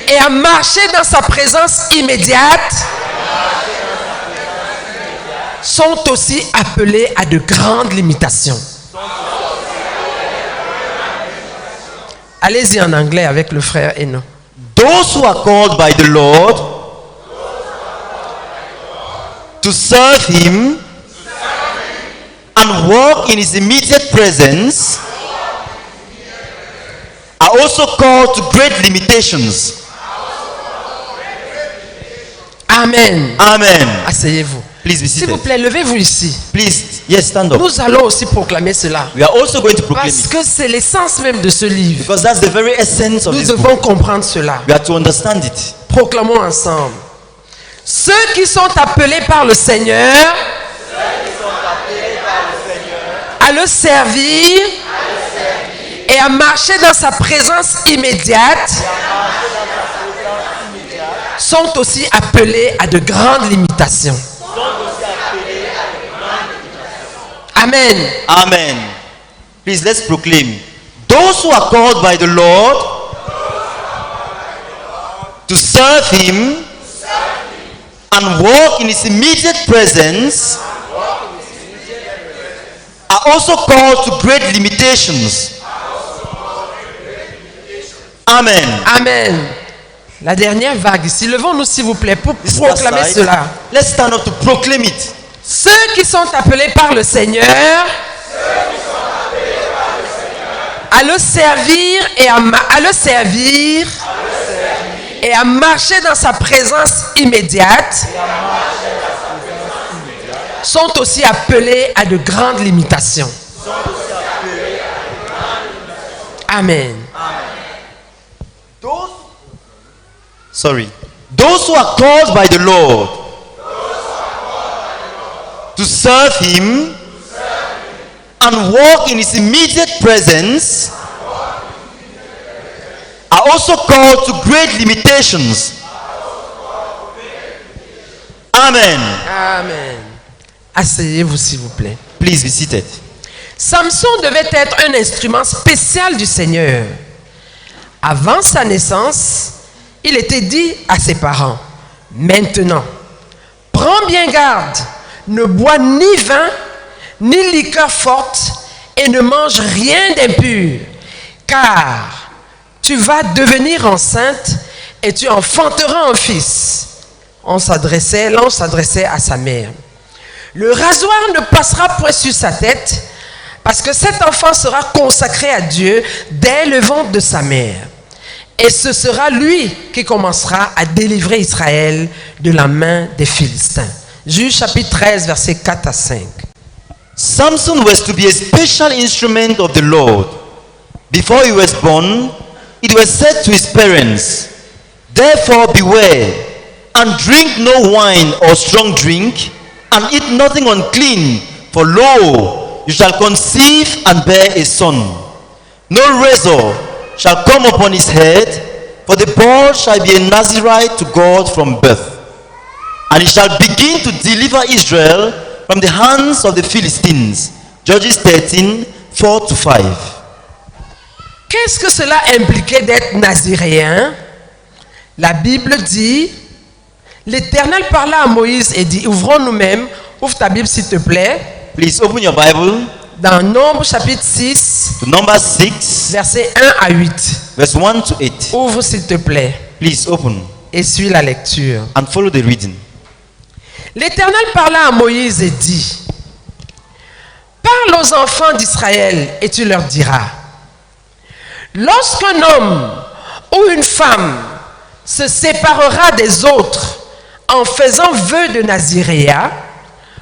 S1: et à marcher dans sa présence immédiate sont aussi appelés à de grandes limitations. Allez-y en anglais avec le frère Eno.
S2: those who are called by the Lord to serve Him and walk in His immediate presence are also called to great limitations.
S1: Amen.
S2: Amen.
S1: Asseyez-vous.
S2: Please be
S1: S'il vous
S2: seated.
S1: plaît, levez-vous ici.
S2: Please, yes, stand up.
S1: Nous allons aussi proclamer cela.
S2: We are also going to proclaim
S1: Parce
S2: it
S1: que c'est l'essence même de ce livre.
S2: because that's the very essence of
S1: Nous
S2: this book.
S1: devons comprendre cela.
S2: We have to understand it.
S1: Proclamons ensemble. Ceux qui sont appelés par le Seigneur à le servir et à marcher dans sa présence immédiate sont aussi appelés à de grandes limitations. Amen.
S2: Amen. Please, let's proclaim. Those who are called by the Lord to serve Him and walk in his immediate presence are also called to great limitations. Amen.
S1: Amen. La dernière vague ici. Levons-nous s'il vous plaît pour
S2: This
S1: proclamer
S2: last slide.
S1: cela.
S2: Let's stand up to proclaim it.
S1: Ceux qui sont appelés par le Seigneur à le servir et à le servir et à marcher dans sa présence immédiate sont aussi appelés à de grandes limitations. Amen.
S2: Those who are called by the Lord to serve him and walk in his immediate presence are also called to great limitations. Amen.
S1: Amen. Asseyez-vous s'il vous plaît.
S2: Please be seated.
S1: Samson devait être un instrument spécial du Seigneur. Avant sa naissance, il était dit à ses parents, « Maintenant, prends bien garde, ne bois ni vin, ni liqueur forte, et ne mange rien d'impur, car tu vas devenir enceinte et tu enfanteras un fils. » L'on s'adressait à sa mère. Le rasoir ne passera point sur sa tête, parce que cet enfant sera consacré à Dieu dès le ventre de sa mère. Et ce sera lui qui commencera à délivrer Israël de la main des Philistins. Juge chapitre 13, versets 4 à 5.
S2: Samson was to be a special instrument of the Lord. Before he was born, it was said to his parents, "Therefore beware, and drink no wine or strong drink, and eat nothing unclean, for lo, you shall conceive and bear a son. No razor shall come upon his head, for the boy shall be a Nazirite to God from birth. And he shall begin to deliver Israel from the hands of the Philistines." Judges 13, 4 to 5.
S1: Qu'est-ce que cela impliquait d'être naziréen? La Bible dit, l'Éternel parla à Moïse et dit, ouvrons nous-mêmes, ouvre ta Bible s'il te plaît,
S2: Please open your Bible
S1: dans Nombre chapitre 6,
S2: to Numbers 6,
S1: versets 1 à 8.
S2: verse 1 to 8.
S1: Ouvre s'il te plaît
S2: Please open
S1: et suis la lecture.
S2: and follow the reading.
S1: L'Éternel parla à Moïse et dit, parle aux enfants d'Israël et tu leur diras, lorsqu'un homme ou une femme se séparera des autres en faisant vœu de naziréat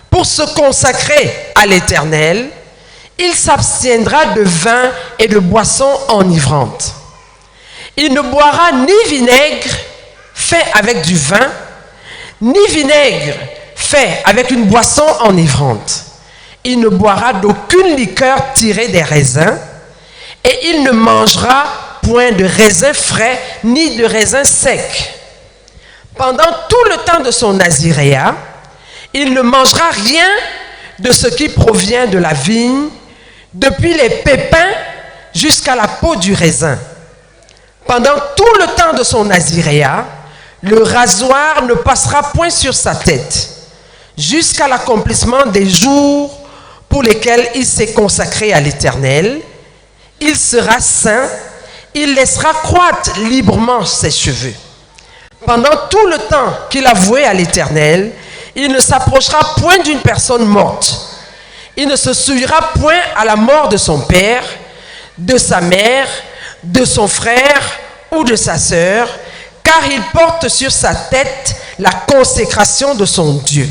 S1: pour se consacrer à l'Éternel, il s'abstiendra de vin et de boissons enivrantes. Il ne boira ni vinaigre fait avec du vin, ni vinaigre fait avec une boisson enivrante. Il ne boira d'aucune liqueur tirée des raisins, et il ne mangera point de raisins frais ni de raisins secs. Pendant tout le temps de son naziréat, il ne mangera rien de ce qui provient de la vigne, depuis les pépins jusqu'à la peau du raisin. Pendant tout le temps de son naziréat, le rasoir ne passera point sur sa tête, jusqu'à l'accomplissement des jours pour lesquels il s'est consacré à l'Éternel. Il sera saint, il laissera croître librement ses cheveux. Pendant tout le temps qu'il a voué à l'Éternel, il ne s'approchera point d'une personne morte. Il ne se souillera point à la mort de son père, de sa mère, de son frère ou de sa sœur, car il porte sur sa tête la consécration de son Dieu.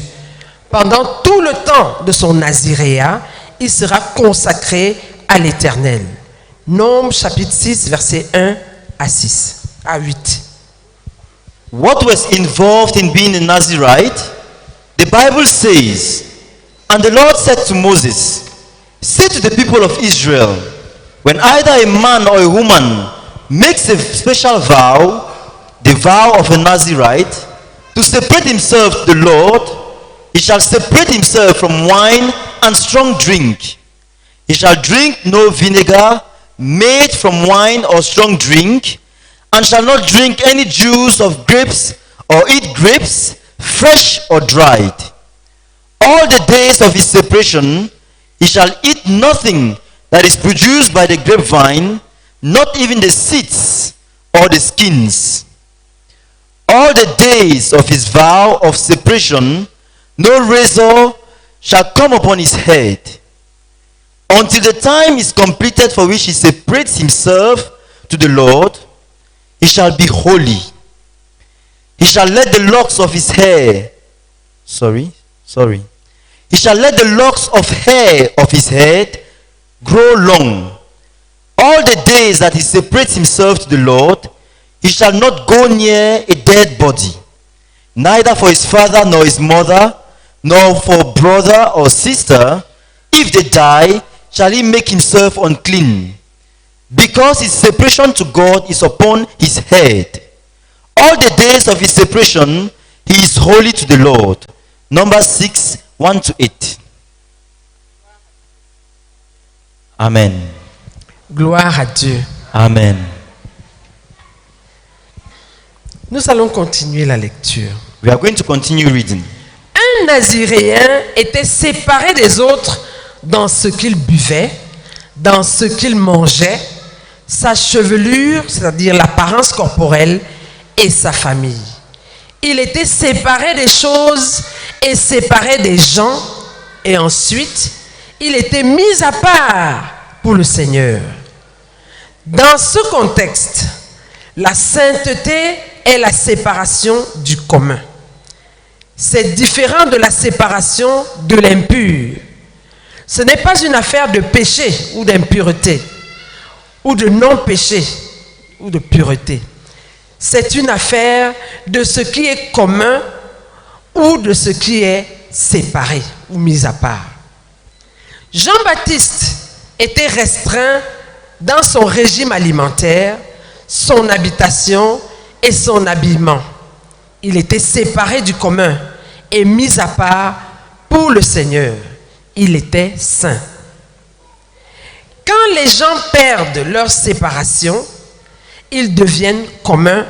S1: Pendant tout le temps de son naziréat, il sera consacré à l'Éternel. Nombre chapitre 6, versets 1 à 8.
S2: What was involved in being a Nazirite? The Bible says, "And the Lord said to Moses, say to the people of Israel, when either a man or a woman makes a special vow, the vow of a Nazirite, to separate himself to the Lord, he shall separate himself from wine and strong drink. He shall drink no vinegar made from wine or strong drink, and shall not drink any juice of grapes or eat grapes fresh or dried. All the days of his separation, he shall eat nothing that is produced by the grapevine, not even the seeds or the skins. All the days of his vow of separation, no razor shall come upon his head, until the time is completed for which he separates himself to the Lord. He shall be holy. He shall let the locks of his hair, he shall let the locks of hair of his head grow long. All the days that he separates himself to the Lord, he shall not go near a dead body, neither for his father nor his mother, nor for brother or sister. If they die, shall he make himself unclean, because his separation to God is upon his head. All the days of his separation, he is holy to the Lord. Numbers 6, 1-8. Amen.
S1: Gloire à Dieu.
S2: Amen.
S1: Nous allons continuer la lecture.
S2: We are going to continue reading.
S1: Un Naziréen était séparé des autres dans ce qu'il buvait, dans ce qu'il mangeait, sa chevelure, c'est-à-dire l'apparence corporelle, et sa famille. Il était séparé des choses et séparé des gens, et ensuite, il était mis à part pour le Seigneur. Dans ce contexte, la sainteté est la séparation du commun. C'est différent de la séparation de l'impur. Ce n'est pas une affaire de péché ou d'impureté, ou de non-péché ou de pureté. C'est une affaire de ce qui est commun ou de ce qui est séparé ou mis à part. Jean-Baptiste était restreint dans son régime alimentaire, son habitation et son habillement. Il était séparé du commun et mis à part pour le Seigneur. Il était saint. Quand les gens perdent leur séparation, ils deviennent communs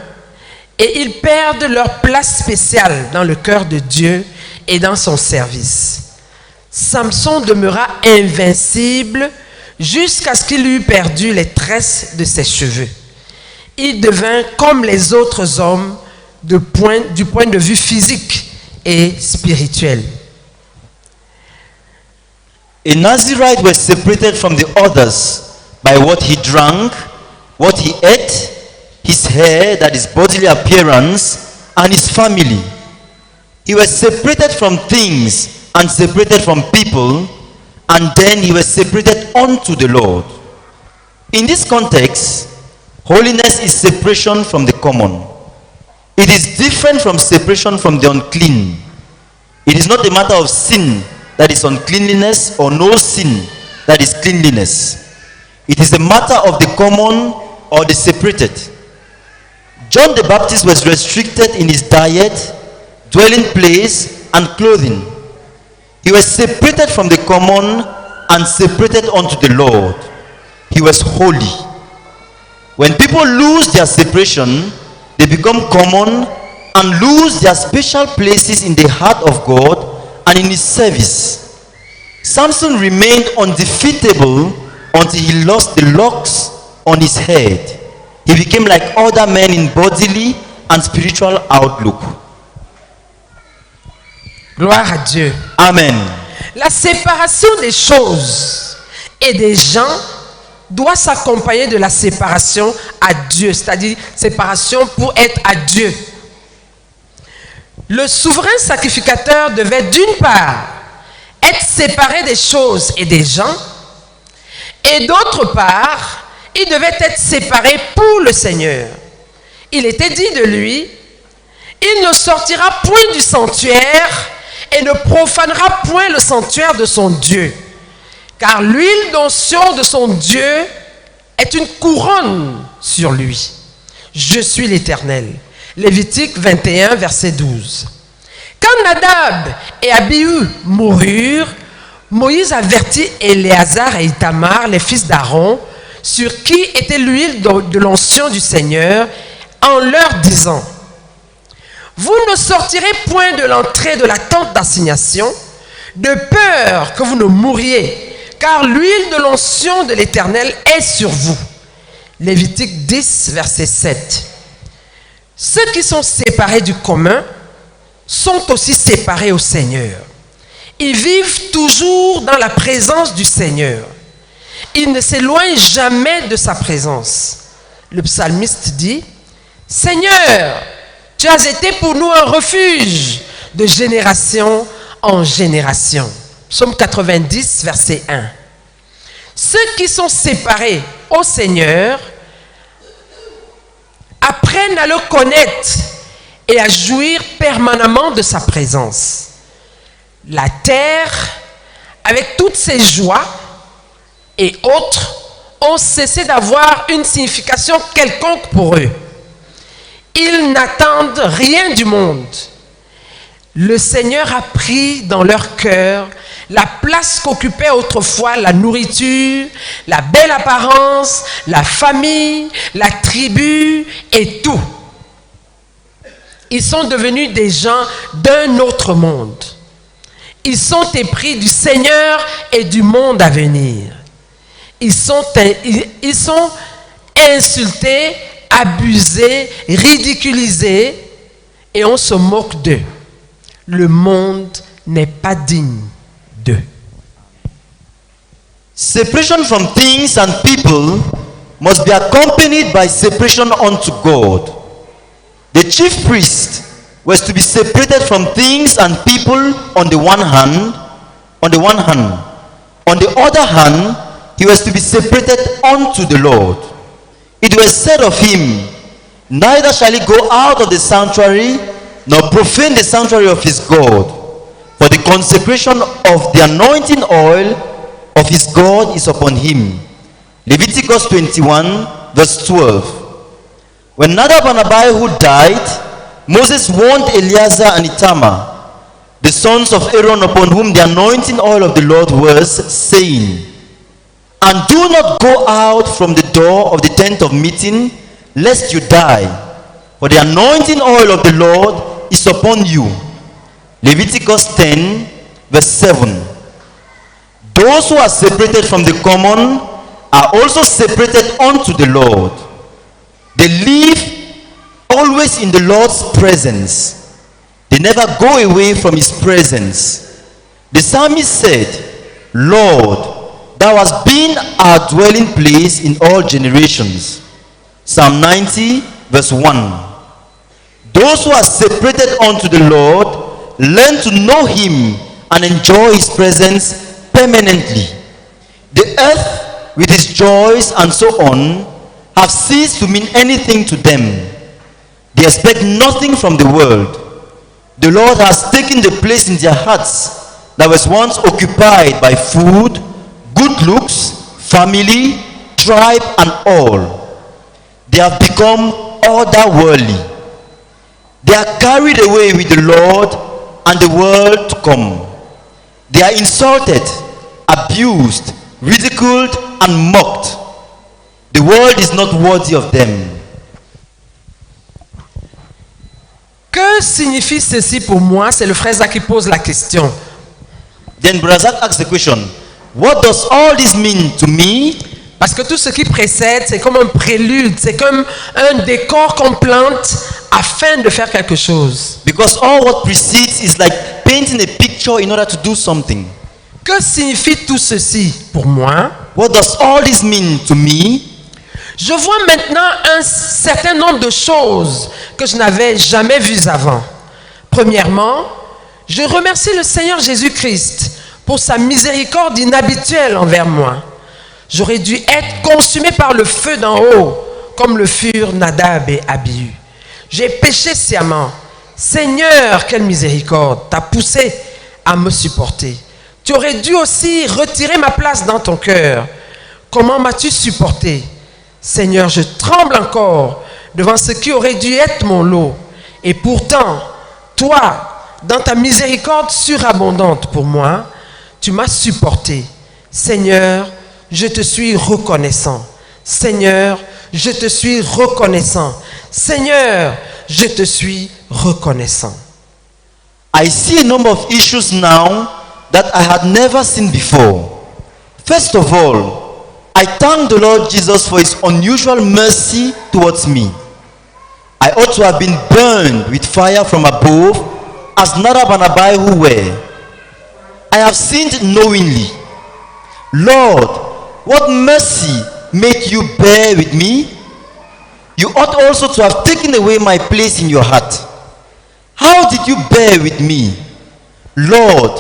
S1: et ils perdent leur place spéciale dans le cœur de Dieu et dans son service. Samson demeura invincible jusqu'à ce qu'il eût perdu les tresses de ses cheveux. Il devint comme les autres hommes du point de vue physique et spirituel.
S2: A Nazirite was separated from the others by what he drank, what he ate, his hair, that is bodily appearance, and his family. He was separated from things and separated from people, and then he was separated unto the Lord. In this context, holiness is separation from the common. It is different from separation from the unclean. It is not a matter of sin that is uncleanliness or no sin that is cleanliness. It is a matter of the common or the separated. John the Baptist was restricted in his diet, dwelling place, and clothing. He was separated from the common and separated unto the Lord. He was holy. When people lose their separation, they become common and lose their special places in the heart of God and in his service. Samson remained undefeatable until he lost the locks on his head. He became like other men in bodily and spiritual outlook.
S1: Gloire à Dieu.
S2: Amen.
S1: La séparation des choses et des gens doit s'accompagner de la séparation à Dieu, c'est-à-dire séparation pour être à Dieu. Le souverain sacrificateur devait d'une part être séparé des choses et des gens, et d'autre part, il devait être séparé pour le Seigneur. Il était dit de lui, il ne sortira point du sanctuaire et ne profanera point le sanctuaire de son Dieu, car l'huile d'onction de son Dieu est une couronne sur lui. Je suis l'Éternel. Lévitique 21, verset 12. Quand Nadab et Abihu moururent, Moïse avertit Éléazar et Itamar, les fils d'Aaron, sur qui était l'huile de l'onction du Seigneur, en leur disant: Vous ne sortirez point de l'entrée de la tente d'assignation, de peur que vous ne mouriez, car l'huile de l'onction de l'Éternel est sur vous. Lévitique 10, verset 7. Ceux qui sont séparés du commun sont aussi séparés au Seigneur. Ils vivent toujours dans la présence du Seigneur. Ils ne s'éloignent jamais de sa présence. Le psalmiste dit, « Seigneur, tu as été pour nous un refuge de génération en génération. » Psaume 90, verset 1. Ceux qui sont séparés au Seigneur apprennent à le connaître et à jouir permanemment de sa présence. La terre, avec toutes ses joies et autres, ont cessé d'avoir une signification quelconque pour eux. Ils n'attendent rien du monde. Le Seigneur a pris dans leur cœur la place qu'occupait autrefois la nourriture, la belle apparence, la famille, la tribu et tout. Ils sont devenus des gens d'un autre monde. Ils sont épris du Seigneur et du monde à venir. Ils sont insultés, abusés, ridiculisés et on se moque d'eux. Le monde n'est pas digne d'eux.
S2: Separation from things and people must be accompanied by separation unto God. The chief priest was to be separated from things and people on the one hand. On the other hand, he was to be separated unto the Lord. It was said of him, neither shall he go out of the sanctuary, nor profane the sanctuary of his God. For the consecration of the anointing oil of his God is upon him. Leviticus 21, verse 12. When Nadab and Abihu died, Moses warned Eleazar and Itamar, the sons of Aaron, upon whom the anointing oil of the Lord was, saying, and do not go out from the door of the tent of meeting, lest you die. For the anointing oil of the Lord is upon you. Leviticus 10, verse 7. Those who are separated from the common are also separated unto the Lord. They live always in the Lord's presence. They never go away from his presence. The psalmist said, Lord, thou hast been our dwelling place in all generations. Psalm 90, verse 1. Those who are separated unto the Lord learn to know him and enjoy his presence permanently. The earth with its joys and so on have ceased to mean anything to them. They expect nothing from the world. The Lord has taken the place in their hearts that was once occupied by food, good looks, family, tribe, and all. They have become otherworldly. They are carried away with the Lord and the world to come. They are insulted, abused, ridiculed, and mocked. The world is not worthy of them.
S1: Que signifie ceci pour moi? C'est le frère Zach qui pose la question.
S2: Then Brother Zach asks the question, what does all this mean to me?
S1: Parce que tout ce qui précède, c'est comme un prélude, c'est comme un décor qu'on plante afin de faire quelque chose.
S2: Because all what precedes is like painting a picture in order to do something.
S1: Que signifie tout ceci pour moi?
S2: What does all this mean to me?
S1: Je vois maintenant un certain nombre de choses que je n'avais jamais vues avant. Premièrement, je remercie le Seigneur Jésus-Christ pour sa miséricorde inhabituelle envers moi. J'aurais dû être consumé par le feu d'en haut, comme le furent Nadab et Abihu. J'ai péché sciemment. Seigneur, quelle miséricorde, t'as poussé à me supporter. Tu aurais dû aussi retirer ma place dans ton cœur. Comment m'as-tu supporté? Seigneur, je tremble encore devant ce qui aurait dû être mon lot. Et pourtant, toi, dans ta miséricorde surabondante pour moi, tu m'as supporté. Seigneur, je te suis reconnaissant. Seigneur, je te suis reconnaissant. Seigneur, je te suis reconnaissant.
S2: I see a number of issues now that I had never seen before. First of all, I thank the Lord Jesus for his unusual mercy towards me. I ought to have been burned with fire from above, as Nadab and Abihu were. I have sinned knowingly. Lord, what mercy made you bear with me? You ought also to have taken away my place in your heart. How did you bear with me? Lord,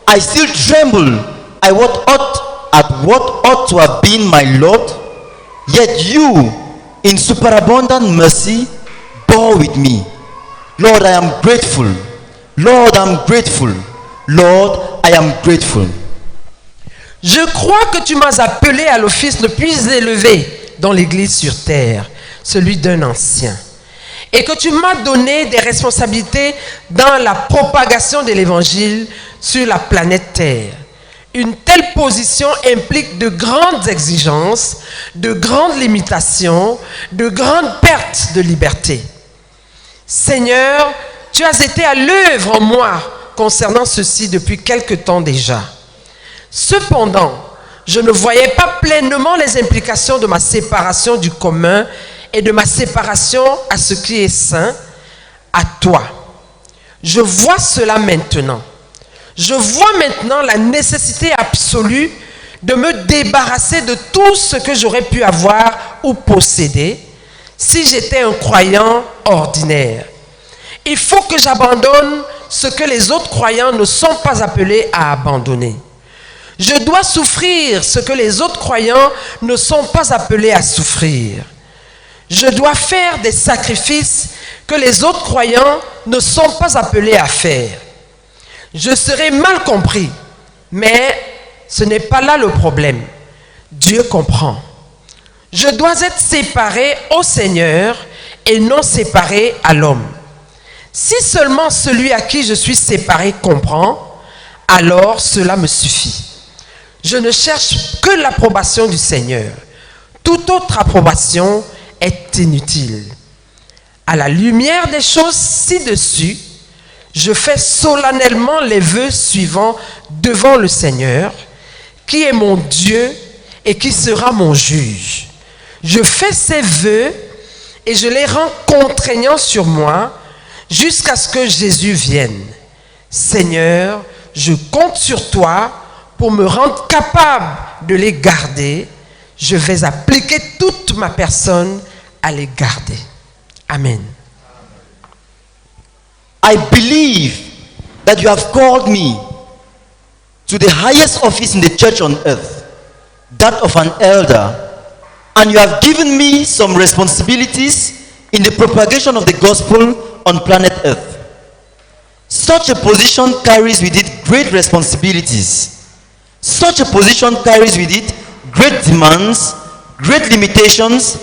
S2: I still tremble at what ought to have been my lot. Yet you, in superabundant mercy, bore with me. Lord, I am grateful. Lord, I am grateful. Lord, I am grateful.
S1: Je crois que tu m'as appelé à l'office le plus élevé dans l'Église sur terre, celui d'un ancien. Et que tu m'as donné des responsabilités dans la propagation de l'Évangile sur la planète Terre. Une telle position implique de grandes exigences, de grandes limitations, de grandes pertes de liberté. Seigneur, tu as été à l'œuvre en moi concernant ceci depuis quelque temps déjà. Cependant, je ne voyais pas pleinement les implications de ma séparation du commun et de ma séparation à ce qui est saint, à toi. Je vois cela maintenant. Je vois maintenant la nécessité absolue de me débarrasser de tout ce que j'aurais pu avoir ou posséder si j'étais un croyant ordinaire. Il faut que j'abandonne ce que les autres croyants ne sont pas appelés à abandonner. Je dois souffrir ce que les autres croyants ne sont pas appelés à souffrir. Je dois faire des sacrifices que les autres croyants ne sont pas appelés à faire. Je serai mal compris, mais ce n'est pas là le problème. Dieu comprend. Je dois être séparé au Seigneur et non séparé à l'homme. Si seulement celui à qui je suis séparé comprend, alors cela me suffit. Je ne cherche que l'approbation du Seigneur. Toute autre approbation est inutile. À la lumière des choses ci-dessus, je fais solennellement les vœux suivants devant le Seigneur, qui est mon Dieu et qui sera mon juge. Je fais ces vœux et je les rends contraignants sur moi jusqu'à ce que Jésus vienne. Seigneur, je compte sur toi pour me rendre capable de les garder. Je vais appliquer toute ma personne à les garder. Amen.
S2: I believe that you have called me to the highest office in the church on earth, that of an elder, and you have given me some responsibilities in the propagation of the gospel on planet earth. Such a position carries with it great responsibilities. Such a position carries with it great demands, great limitations,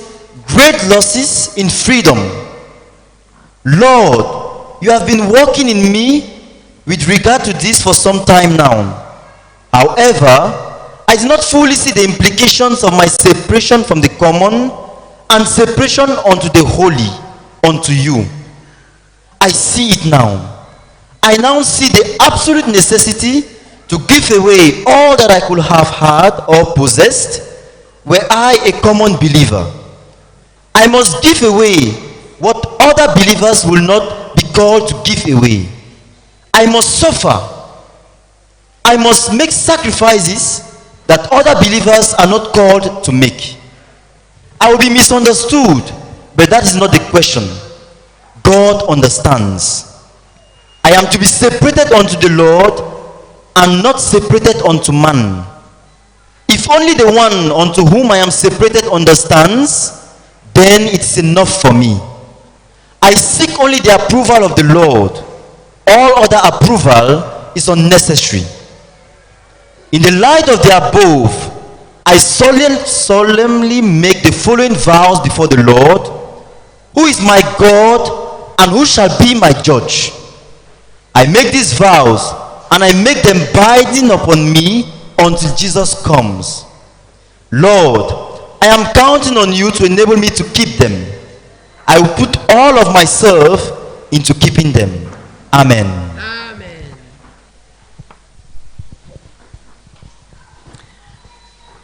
S2: great losses in freedom. Lord, you have been working in me with regard to this for some time now. However, I do not fully see the implications of my separation from the common and separation unto the holy, unto you. I see it now. I now see the absolute necessity to give away all that I could have had or possessed were I a common believer. I must give away what other believers will not be called to give away. I must suffer. I must make sacrifices that other believers are not called to make. I will be misunderstood, but that is not the question. God understands. I am to be separated unto the Lord and not separated unto man. If only the one unto whom I am separated understands, then it's enough for me. I seek only the approval of the Lord. All other approval is unnecessary. In the light of the above, I solemnly make the following vows before the Lord, who is my God and who shall be my judge. I make these vows and I make them binding upon me until Jesus comes. Lord, I am counting on you to enable me to keep them. I will put all of myself into keeping them. Amen.
S1: Amen.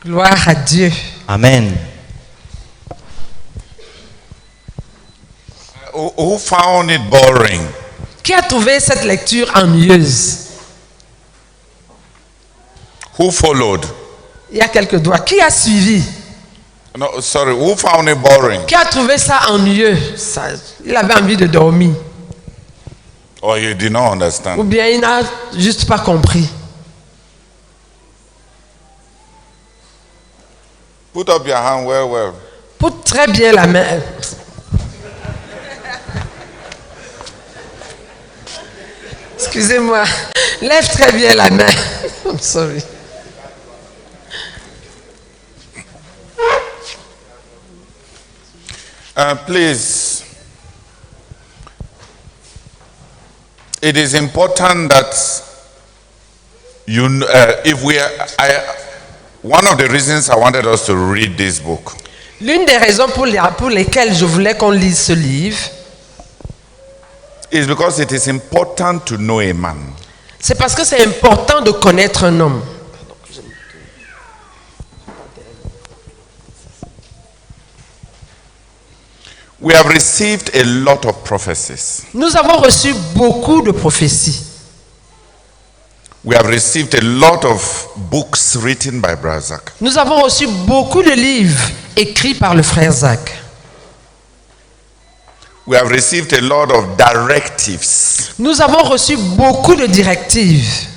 S1: Gloire à Dieu.
S2: Amen.
S4: Who found it boring?
S1: Qui a trouvé cette lecture ennuyeuse?
S4: Who followed?
S1: Il y a quelques doigts. Qui a suivi?
S4: No, sorry. Who found it boring?
S1: Qui a trouvé ça ennuyeux? Il avait envie de dormir.
S4: Or you did not understand?
S1: Ou bien il n'a juste pas compris.
S4: Put up your hand well.
S1: Put très bien la main. Excusez-moi. Lève très bien la main. I'm sorry.
S4: Please. It is important that if we are, one of the reasons I wanted us to read this book
S1: L'une des raisons pour lesquelles je voulais qu'on lise ce livre,
S4: is because it is important to know a man.
S1: c'est parce que c'est important de connaître un homme.
S4: We have received a lot of prophecies.
S1: Nous avons reçu beaucoup de prophéties.
S4: We have received a lot of books written by Brother Zach.
S1: Nous avons reçu beaucoup de livres écrits par le frère Zach.
S4: We have received a lot of directives.
S1: Nous avons reçu beaucoup de directives.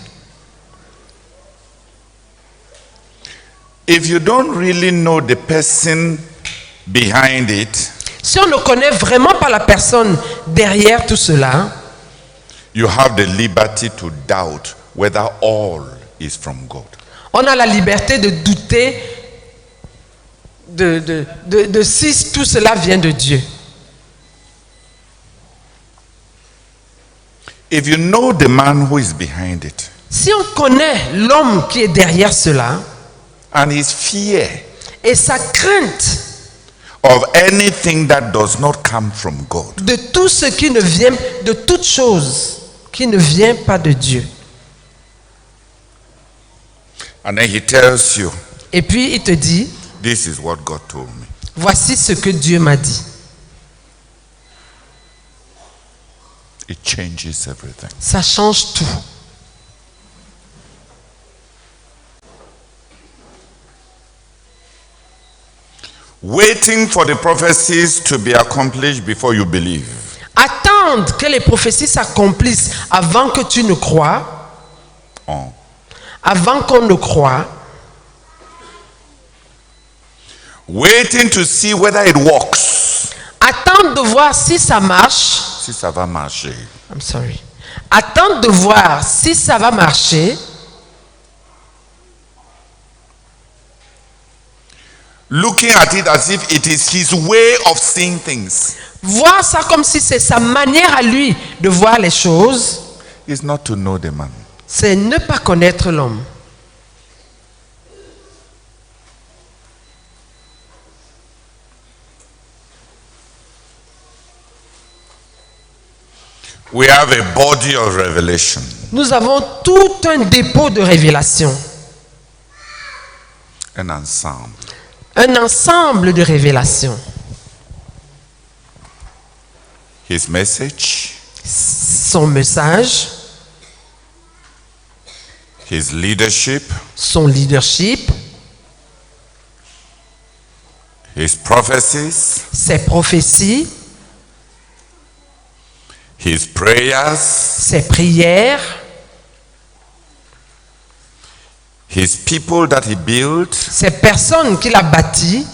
S4: If you don't really know the person behind it,
S1: Si on ne connaît vraiment pas la personne derrière tout cela,
S4: you have the liberty to doubt whether all is from God.
S1: on a la liberté de douter de si tout cela vient de Dieu.
S4: If you know the man who is behind it
S1: Si on connaît l'homme qui est derrière cela
S4: and his fear
S1: et sa crainte
S4: of anything that does not come from God,
S1: de tout ce qui ne vient, de toute chose qui ne vient pas de Dieu.
S4: and then he tells you,
S1: Et puis il te dit,
S4: this is what God told me.
S1: voici ce que Dieu m'a dit.
S4: It changes everything.
S1: Ça change tout.
S4: Waiting for the prophecies to be accomplished before you believe.
S1: Attendre que les prophéties s'accomplissent avant que tu ne crois,
S4: Oh.
S1: avant qu'on ne croie.
S4: Waiting to see whether it works.
S1: Attendre de voir si ça marche.
S4: Si ça va marcher.
S1: I'm sorry. Attendre de voir si ça va marcher.
S4: Looking at it as if it is his way of seeing things.
S1: Voir ça comme si c'est sa manière à lui de voir les choses.
S4: Is not to know the man.
S1: C'est ne pas connaître l'homme.
S4: We have a body of revelation.
S1: Nous avons tout un dépôt de révélation.
S4: An ensemble.
S1: Un ensemble de révélations.
S4: His message,
S1: Son message,
S4: his leadership,
S1: son leadership,
S4: his prophecies,
S1: ses prophéties,
S4: his prayers,
S1: ses prières,
S4: his people that he built,
S1: ces personnes qu'il a bâties.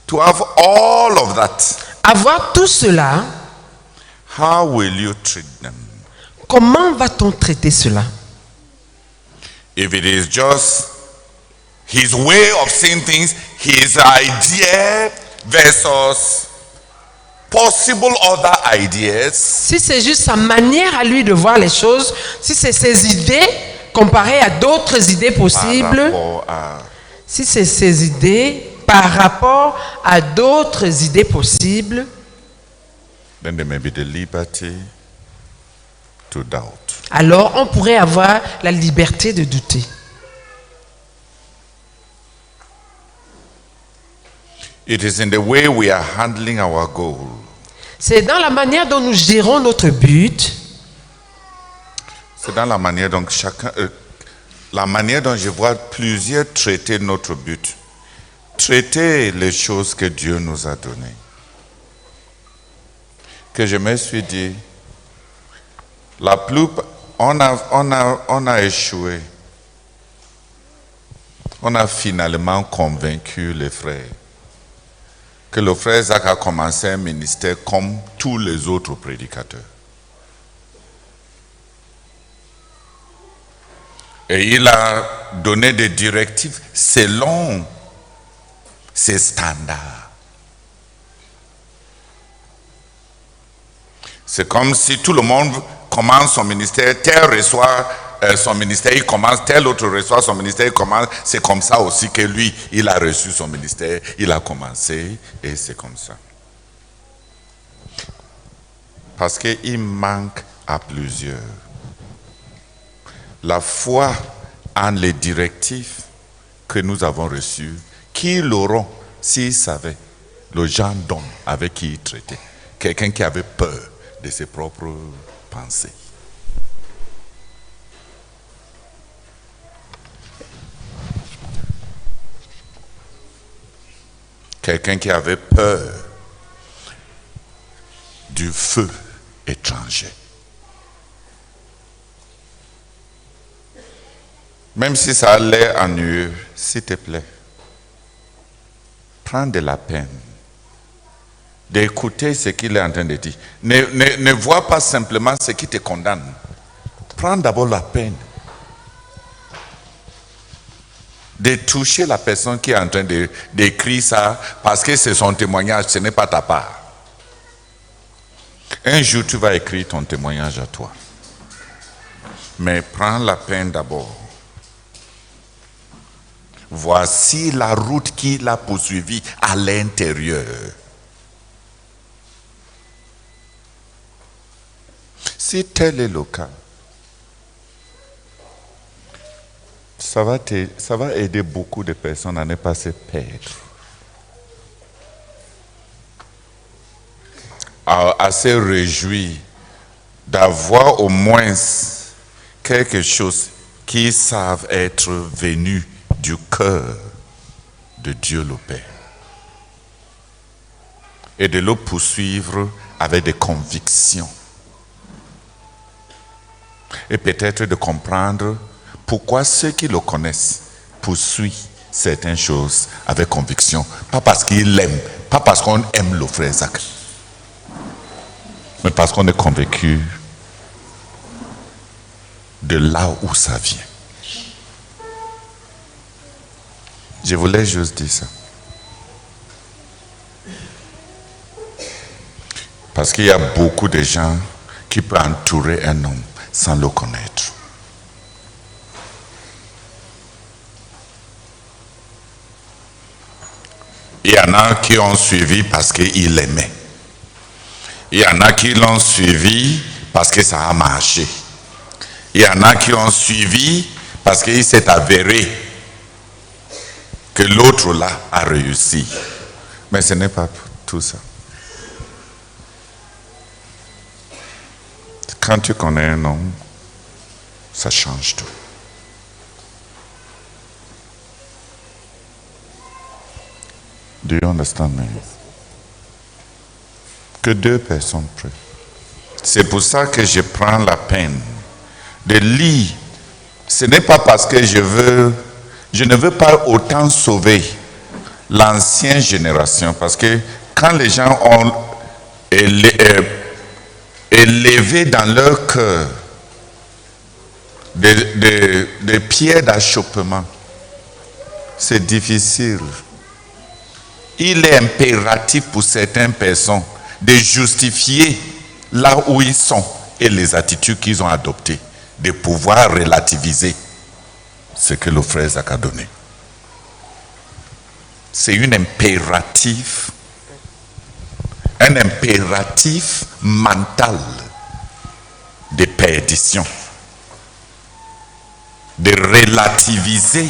S4: to have all of that,
S1: Avoir tout cela,
S4: how will you treat them?
S1: comment va-t-on traiter cela?
S4: If it is just his way of seeing things, his idea versus possible other ideas,
S1: Si c'est juste sa manière à lui de voir les choses, si c'est ses idées comparées à d'autres idées
S4: par
S1: possibles,
S4: rapport à-
S1: si c'est ses idées par rapport à d'autres idées possibles,
S4: then there may be the liberty to doubt.
S1: alors on pourrait avoir la liberté de douter.
S4: It is in the way we are handling our goal.
S1: C'est dans la manière dont nous gérons notre but,
S4: C'est dans la manière dont la manière dont je vois plusieurs traiter notre but. Traiter les choses que Dieu nous a données. Que je me suis dit, la plupart, on a échoué. On a finalement convaincu les frères que le frère Zach a commencé un ministère comme tous les autres prédicateurs. Et il a donné des directives selon ses standards. C'est comme si tout le monde commence son ministère, tel reçoit son ministère, il commence, tel autre reçoit son ministère, il commence. C'est comme ça aussi que lui, il a reçu son ministère, il a commencé, et c'est comme ça. Parce qu'il manque à plusieurs la foi en les directives que nous avons reçues, qui l'auront s'ils savaient le genre d'homme avec qui il traitait. Quelqu'un qui avait peur de ses propres pensées. Quelqu'un qui avait peur du feu étranger. Même si ça allait ennuyeux, s'il te plaît, prends de la peine d'écouter ce qu'il est en train de dire. Ne vois pas simplement ce qui te condamne. Prends d'abord la peine de toucher la personne qui est en train d'écrire ça, parce que c'est son témoignage, ce n'est pas ta part. Un jour, tu vas écrire ton témoignage à toi. Mais prends la peine d'abord. Voici la route qu'il a poursuivie à l'intérieur. Si tel est le cas, ça va aider beaucoup de personnes à ne pas se perdre, à se réjouir d'avoir au moins quelque chose qu'ils savent être venu du cœur de Dieu le Père, et de le poursuivre avec des convictions, et peut-être de comprendre pourquoi ceux qui le connaissent poursuivent certaines choses avec conviction, pas parce qu'ils l'aiment, pas parce qu'on aime le frère Zach, mais parce qu'on est convaincu de là où ça vient. Je voulais juste dire ça. Parce qu'il y a beaucoup de gens qui peuvent entourer un homme sans le connaître. Il y en a qui ont suivi parce qu'ils l'aimaient. Il y en a qui l'ont suivi parce que ça a marché. Il y en a qui ont suivi parce qu'il s'est avéré que l'autre là a réussi. Mais ce n'est pas tout ça. Quand tu connais un homme, ça change tout. Do you understand me? Que deux personnes prient. C'est pour ça que je prends la peine de lire. Ce n'est pas parce que je ne veux pas autant sauver l'ancienne génération, parce que quand les gens ont élevé dans leur cœur des pierres d'achoppement, c'est difficile. Il est impératif pour certaines personnes de justifier là où ils sont et les attitudes qu'ils ont adoptées, de pouvoir relativiser ce que le frère Zach a donné. C'est un impératif un impératif mental de perdition, de relativiser.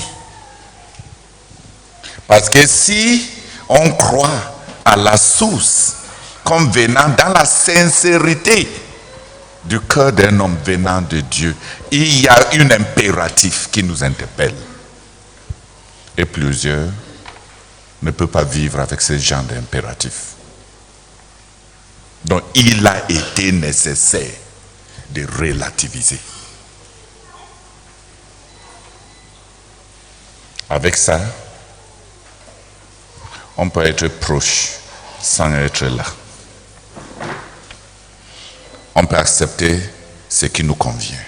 S4: Parce que si on croit à la source comme venant dans la sincérité du cœur d'un homme venant de Dieu, il y a un impératif qui nous interpelle. Et plusieurs ne peuvent pas vivre avec ce genre d'impératif. Donc il a été nécessaire de relativiser. Avec ça, on peut être proche sans être là. On peut accepter ce qui nous convient.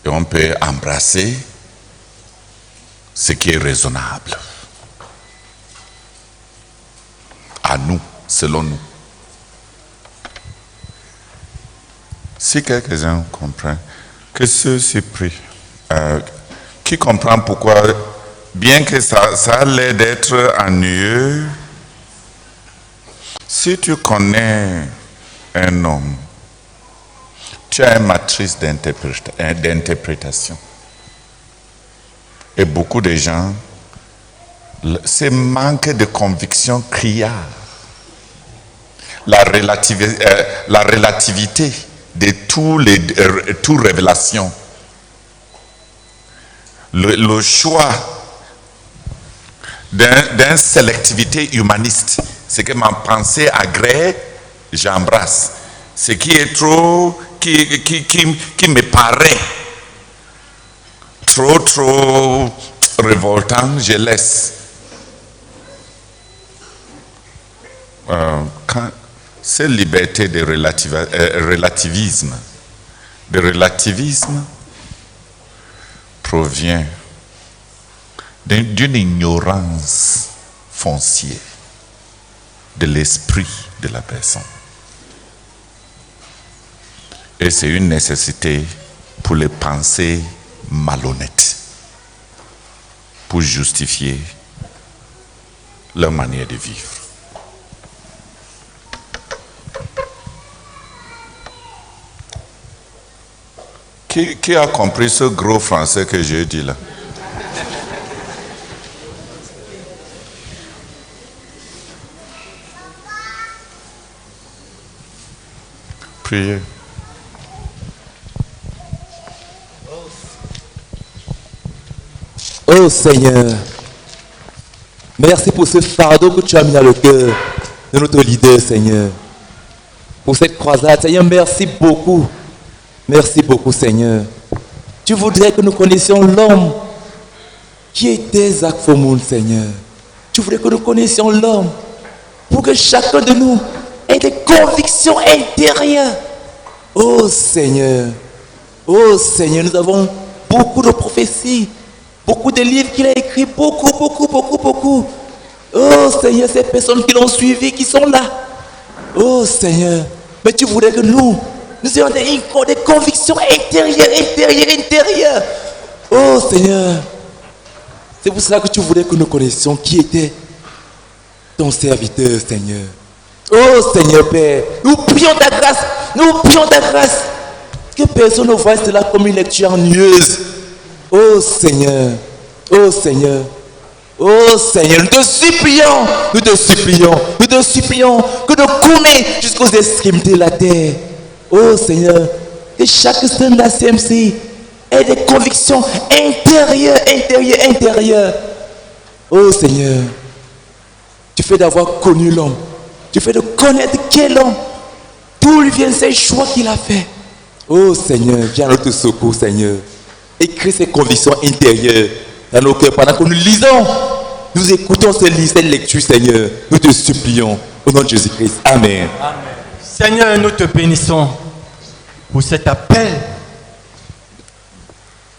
S4: Et on peut embrasser ce qui est raisonnable. À nous, selon nous. Si quelques-uns comprennent que ceux-ci prient, qui comprend pourquoi, bien que ça a l'air d'être ennuyeux, si tu connais un homme, tu as une matrice d'interprétation. Et beaucoup de gens, ce manque de conviction criard, la relativité de toute révélation, le choix d'une sélectivité humaniste, ce que ma pensée agrée, j'embrasse. Ce qui est trop, qui me paraît trop révoltant, je laisse. Cette liberté de relativisme provient d'une ignorance foncière de l'esprit de la personne. Et c'est une nécessité pour les pensées malhonnêtes, pour justifier leur manière de vivre. Qui a compris ce gros français que j'ai dit là? Priez.
S2: Oh Seigneur, merci pour ce fardeau que tu as mis dans le cœur de notre leader, Seigneur. Pour cette croisade, Seigneur, merci beaucoup. Merci beaucoup, Seigneur. Tu voudrais que nous connaissions l'homme qui était Zach Fomoun, Seigneur. Tu voudrais que nous connaissions l'homme pour que chacun de nous ait des convictions intérieures. Oh Seigneur, nous avons beaucoup de prophéties, beaucoup de livres qu'il a écrits, beaucoup. Oh Seigneur, ces personnes qui l'ont suivi, qui sont là. Oh Seigneur, mais tu voudrais que nous ayons des convictions intérieures. Oh Seigneur, c'est pour cela que tu voulais que nous connaissions qui était ton serviteur, Seigneur. Oh Seigneur Père, nous prions ta grâce. Que personne ne voie cela comme une lecture ennuyeuse. Oh Seigneur, nous te supplions que nous courons jusqu'aux extrémités de la terre. Oh Seigneur, que chaque saint de la CMC ait des convictions intérieures. Oh Seigneur, tu fais d'avoir connu l'homme, tu fais de connaître quel homme, d'où lui viennent ces choix qu'il a fait. Oh Seigneur, viens à notre secours, Seigneur. Écris ces convictions intérieures dans nos cœurs pendant que nous lisons. Nous écoutons cette lecture, Seigneur. Nous te supplions au nom de Jésus-Christ. Amen.
S5: Seigneur, nous te bénissons pour cet appel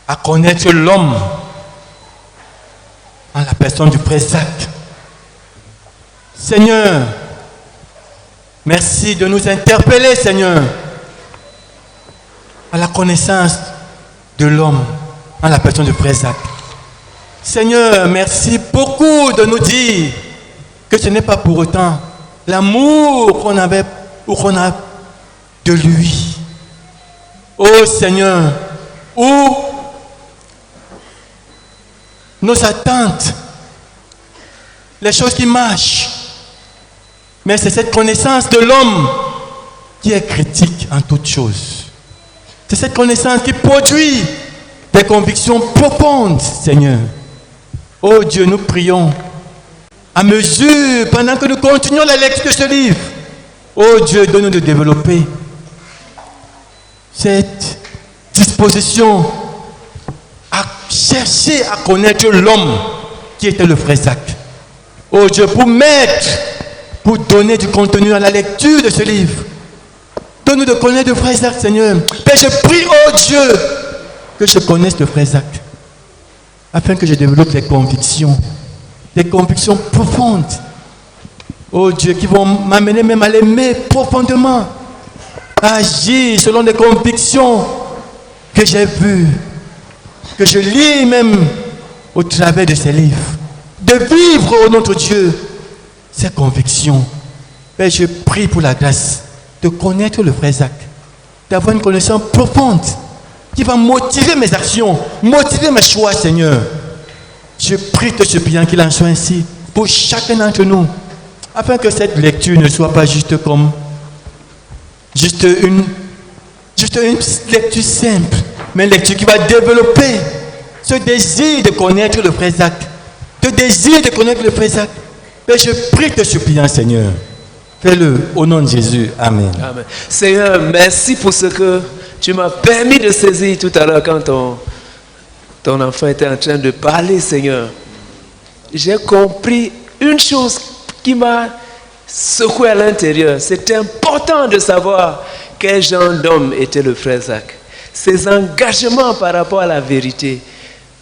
S5: à connaître l'homme en la personne du Frère Zach. Seigneur, merci de nous interpeller, Seigneur, à la connaissance de l'homme en la personne du Frère Zach. Seigneur, merci beaucoup de nous dire que ce n'est pas pour autant l'amour qu'on avait ou qu'on a de lui. Oh Seigneur, où nos attentes, les choses qui marchent, mais c'est cette connaissance de l'homme qui est critique en toutes choses. C'est cette connaissance qui produit des convictions profondes, Seigneur. Oh Dieu, nous prions à mesure, pendant que nous continuons la lecture de ce livre. Oh Dieu, donne-nous de développer cette disposition à chercher à connaître l'homme qui était le frère Zach. Oh Dieu, pour donner du contenu à la lecture de ce livre. Donne-nous de connaître le frère Zach, Seigneur. Père, je prie, oh Dieu, que je connaisse le frère Zach, afin que je développe des convictions profondes. Oh Dieu, qui vont m'amener même à l'aimer profondément, à agir selon des convictions que j'ai vues, que je lis même au travers de ces livres. De vivre, oh notre Dieu, ces convictions. Père, je prie pour la grâce de connaître le frère Zach, d'avoir une connaissance profonde qui va motiver mes actions, motiver mes choix, Seigneur. Je prie, te suppliant qu'il en soit ainsi pour chacun d'entre nous, afin que cette lecture ne soit pas juste une lecture simple, mais une lecture qui va développer ce désir de connaître le frère Zach, ce désir de connaître le frère Zach. Mais je prie, te suppliant, Seigneur. Fais-le au nom de Jésus. Amen.
S6: Amen. Seigneur, merci pour ce que tu m'as permis de saisir tout à l'heure quand ton enfant était en train de parler, Seigneur. J'ai compris une chose qui m'a secoué à l'intérieur. C'est important de savoir quel genre d'homme était le frère Zach. Ses engagements par rapport à la vérité.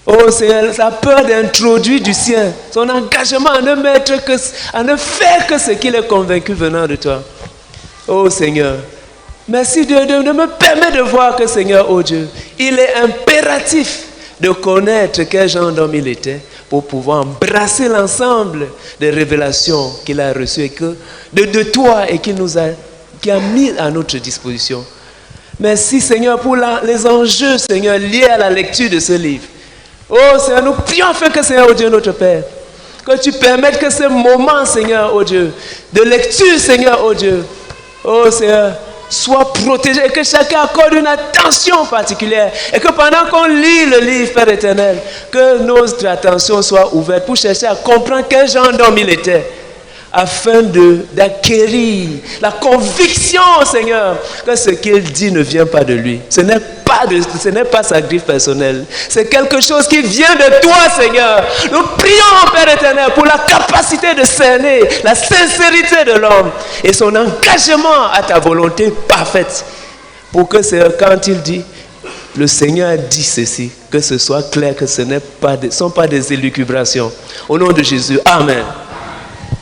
S6: Oh Seigneur, sa peur d'introduire du sien, son engagement à ne faire que ce qu'il est convaincu venant de toi. Oh Seigneur, merci de me permettre de voir que Seigneur, oh Dieu, il est impératif de connaître quel genre d'homme il était pour pouvoir embrasser l'ensemble des révélations qu'il a reçues et que, de toi et qui a mis à notre disposition. Merci Seigneur pour les enjeux, Seigneur, liés à la lecture de ce livre. Oh Seigneur, nous prions afin que Seigneur, oh Dieu, notre Père, que tu permettes que ce moment, Seigneur, oh Dieu, de lecture, Seigneur, oh Dieu, oh Seigneur, soit protégé et que chacun accorde une attention particulière et que pendant qu'on lit le livre, Père éternel, que notre attention soit ouverte pour chercher à comprendre quel genre d'homme il était, afin d'acquérir la conviction, Seigneur, que ce qu'il dit ne vient pas de lui. Ce n'est pas sa griffe personnelle. C'est quelque chose qui vient de toi, Seigneur. Nous prions, Père éternel, pour la capacité de cerner la sincérité de l'homme et son engagement à ta volonté parfaite. Pour que, Seigneur, quand il dit, le Seigneur dit ceci, que ce soit clair que ce ne sont pas des élucubrations. Au nom de Jésus, Amen.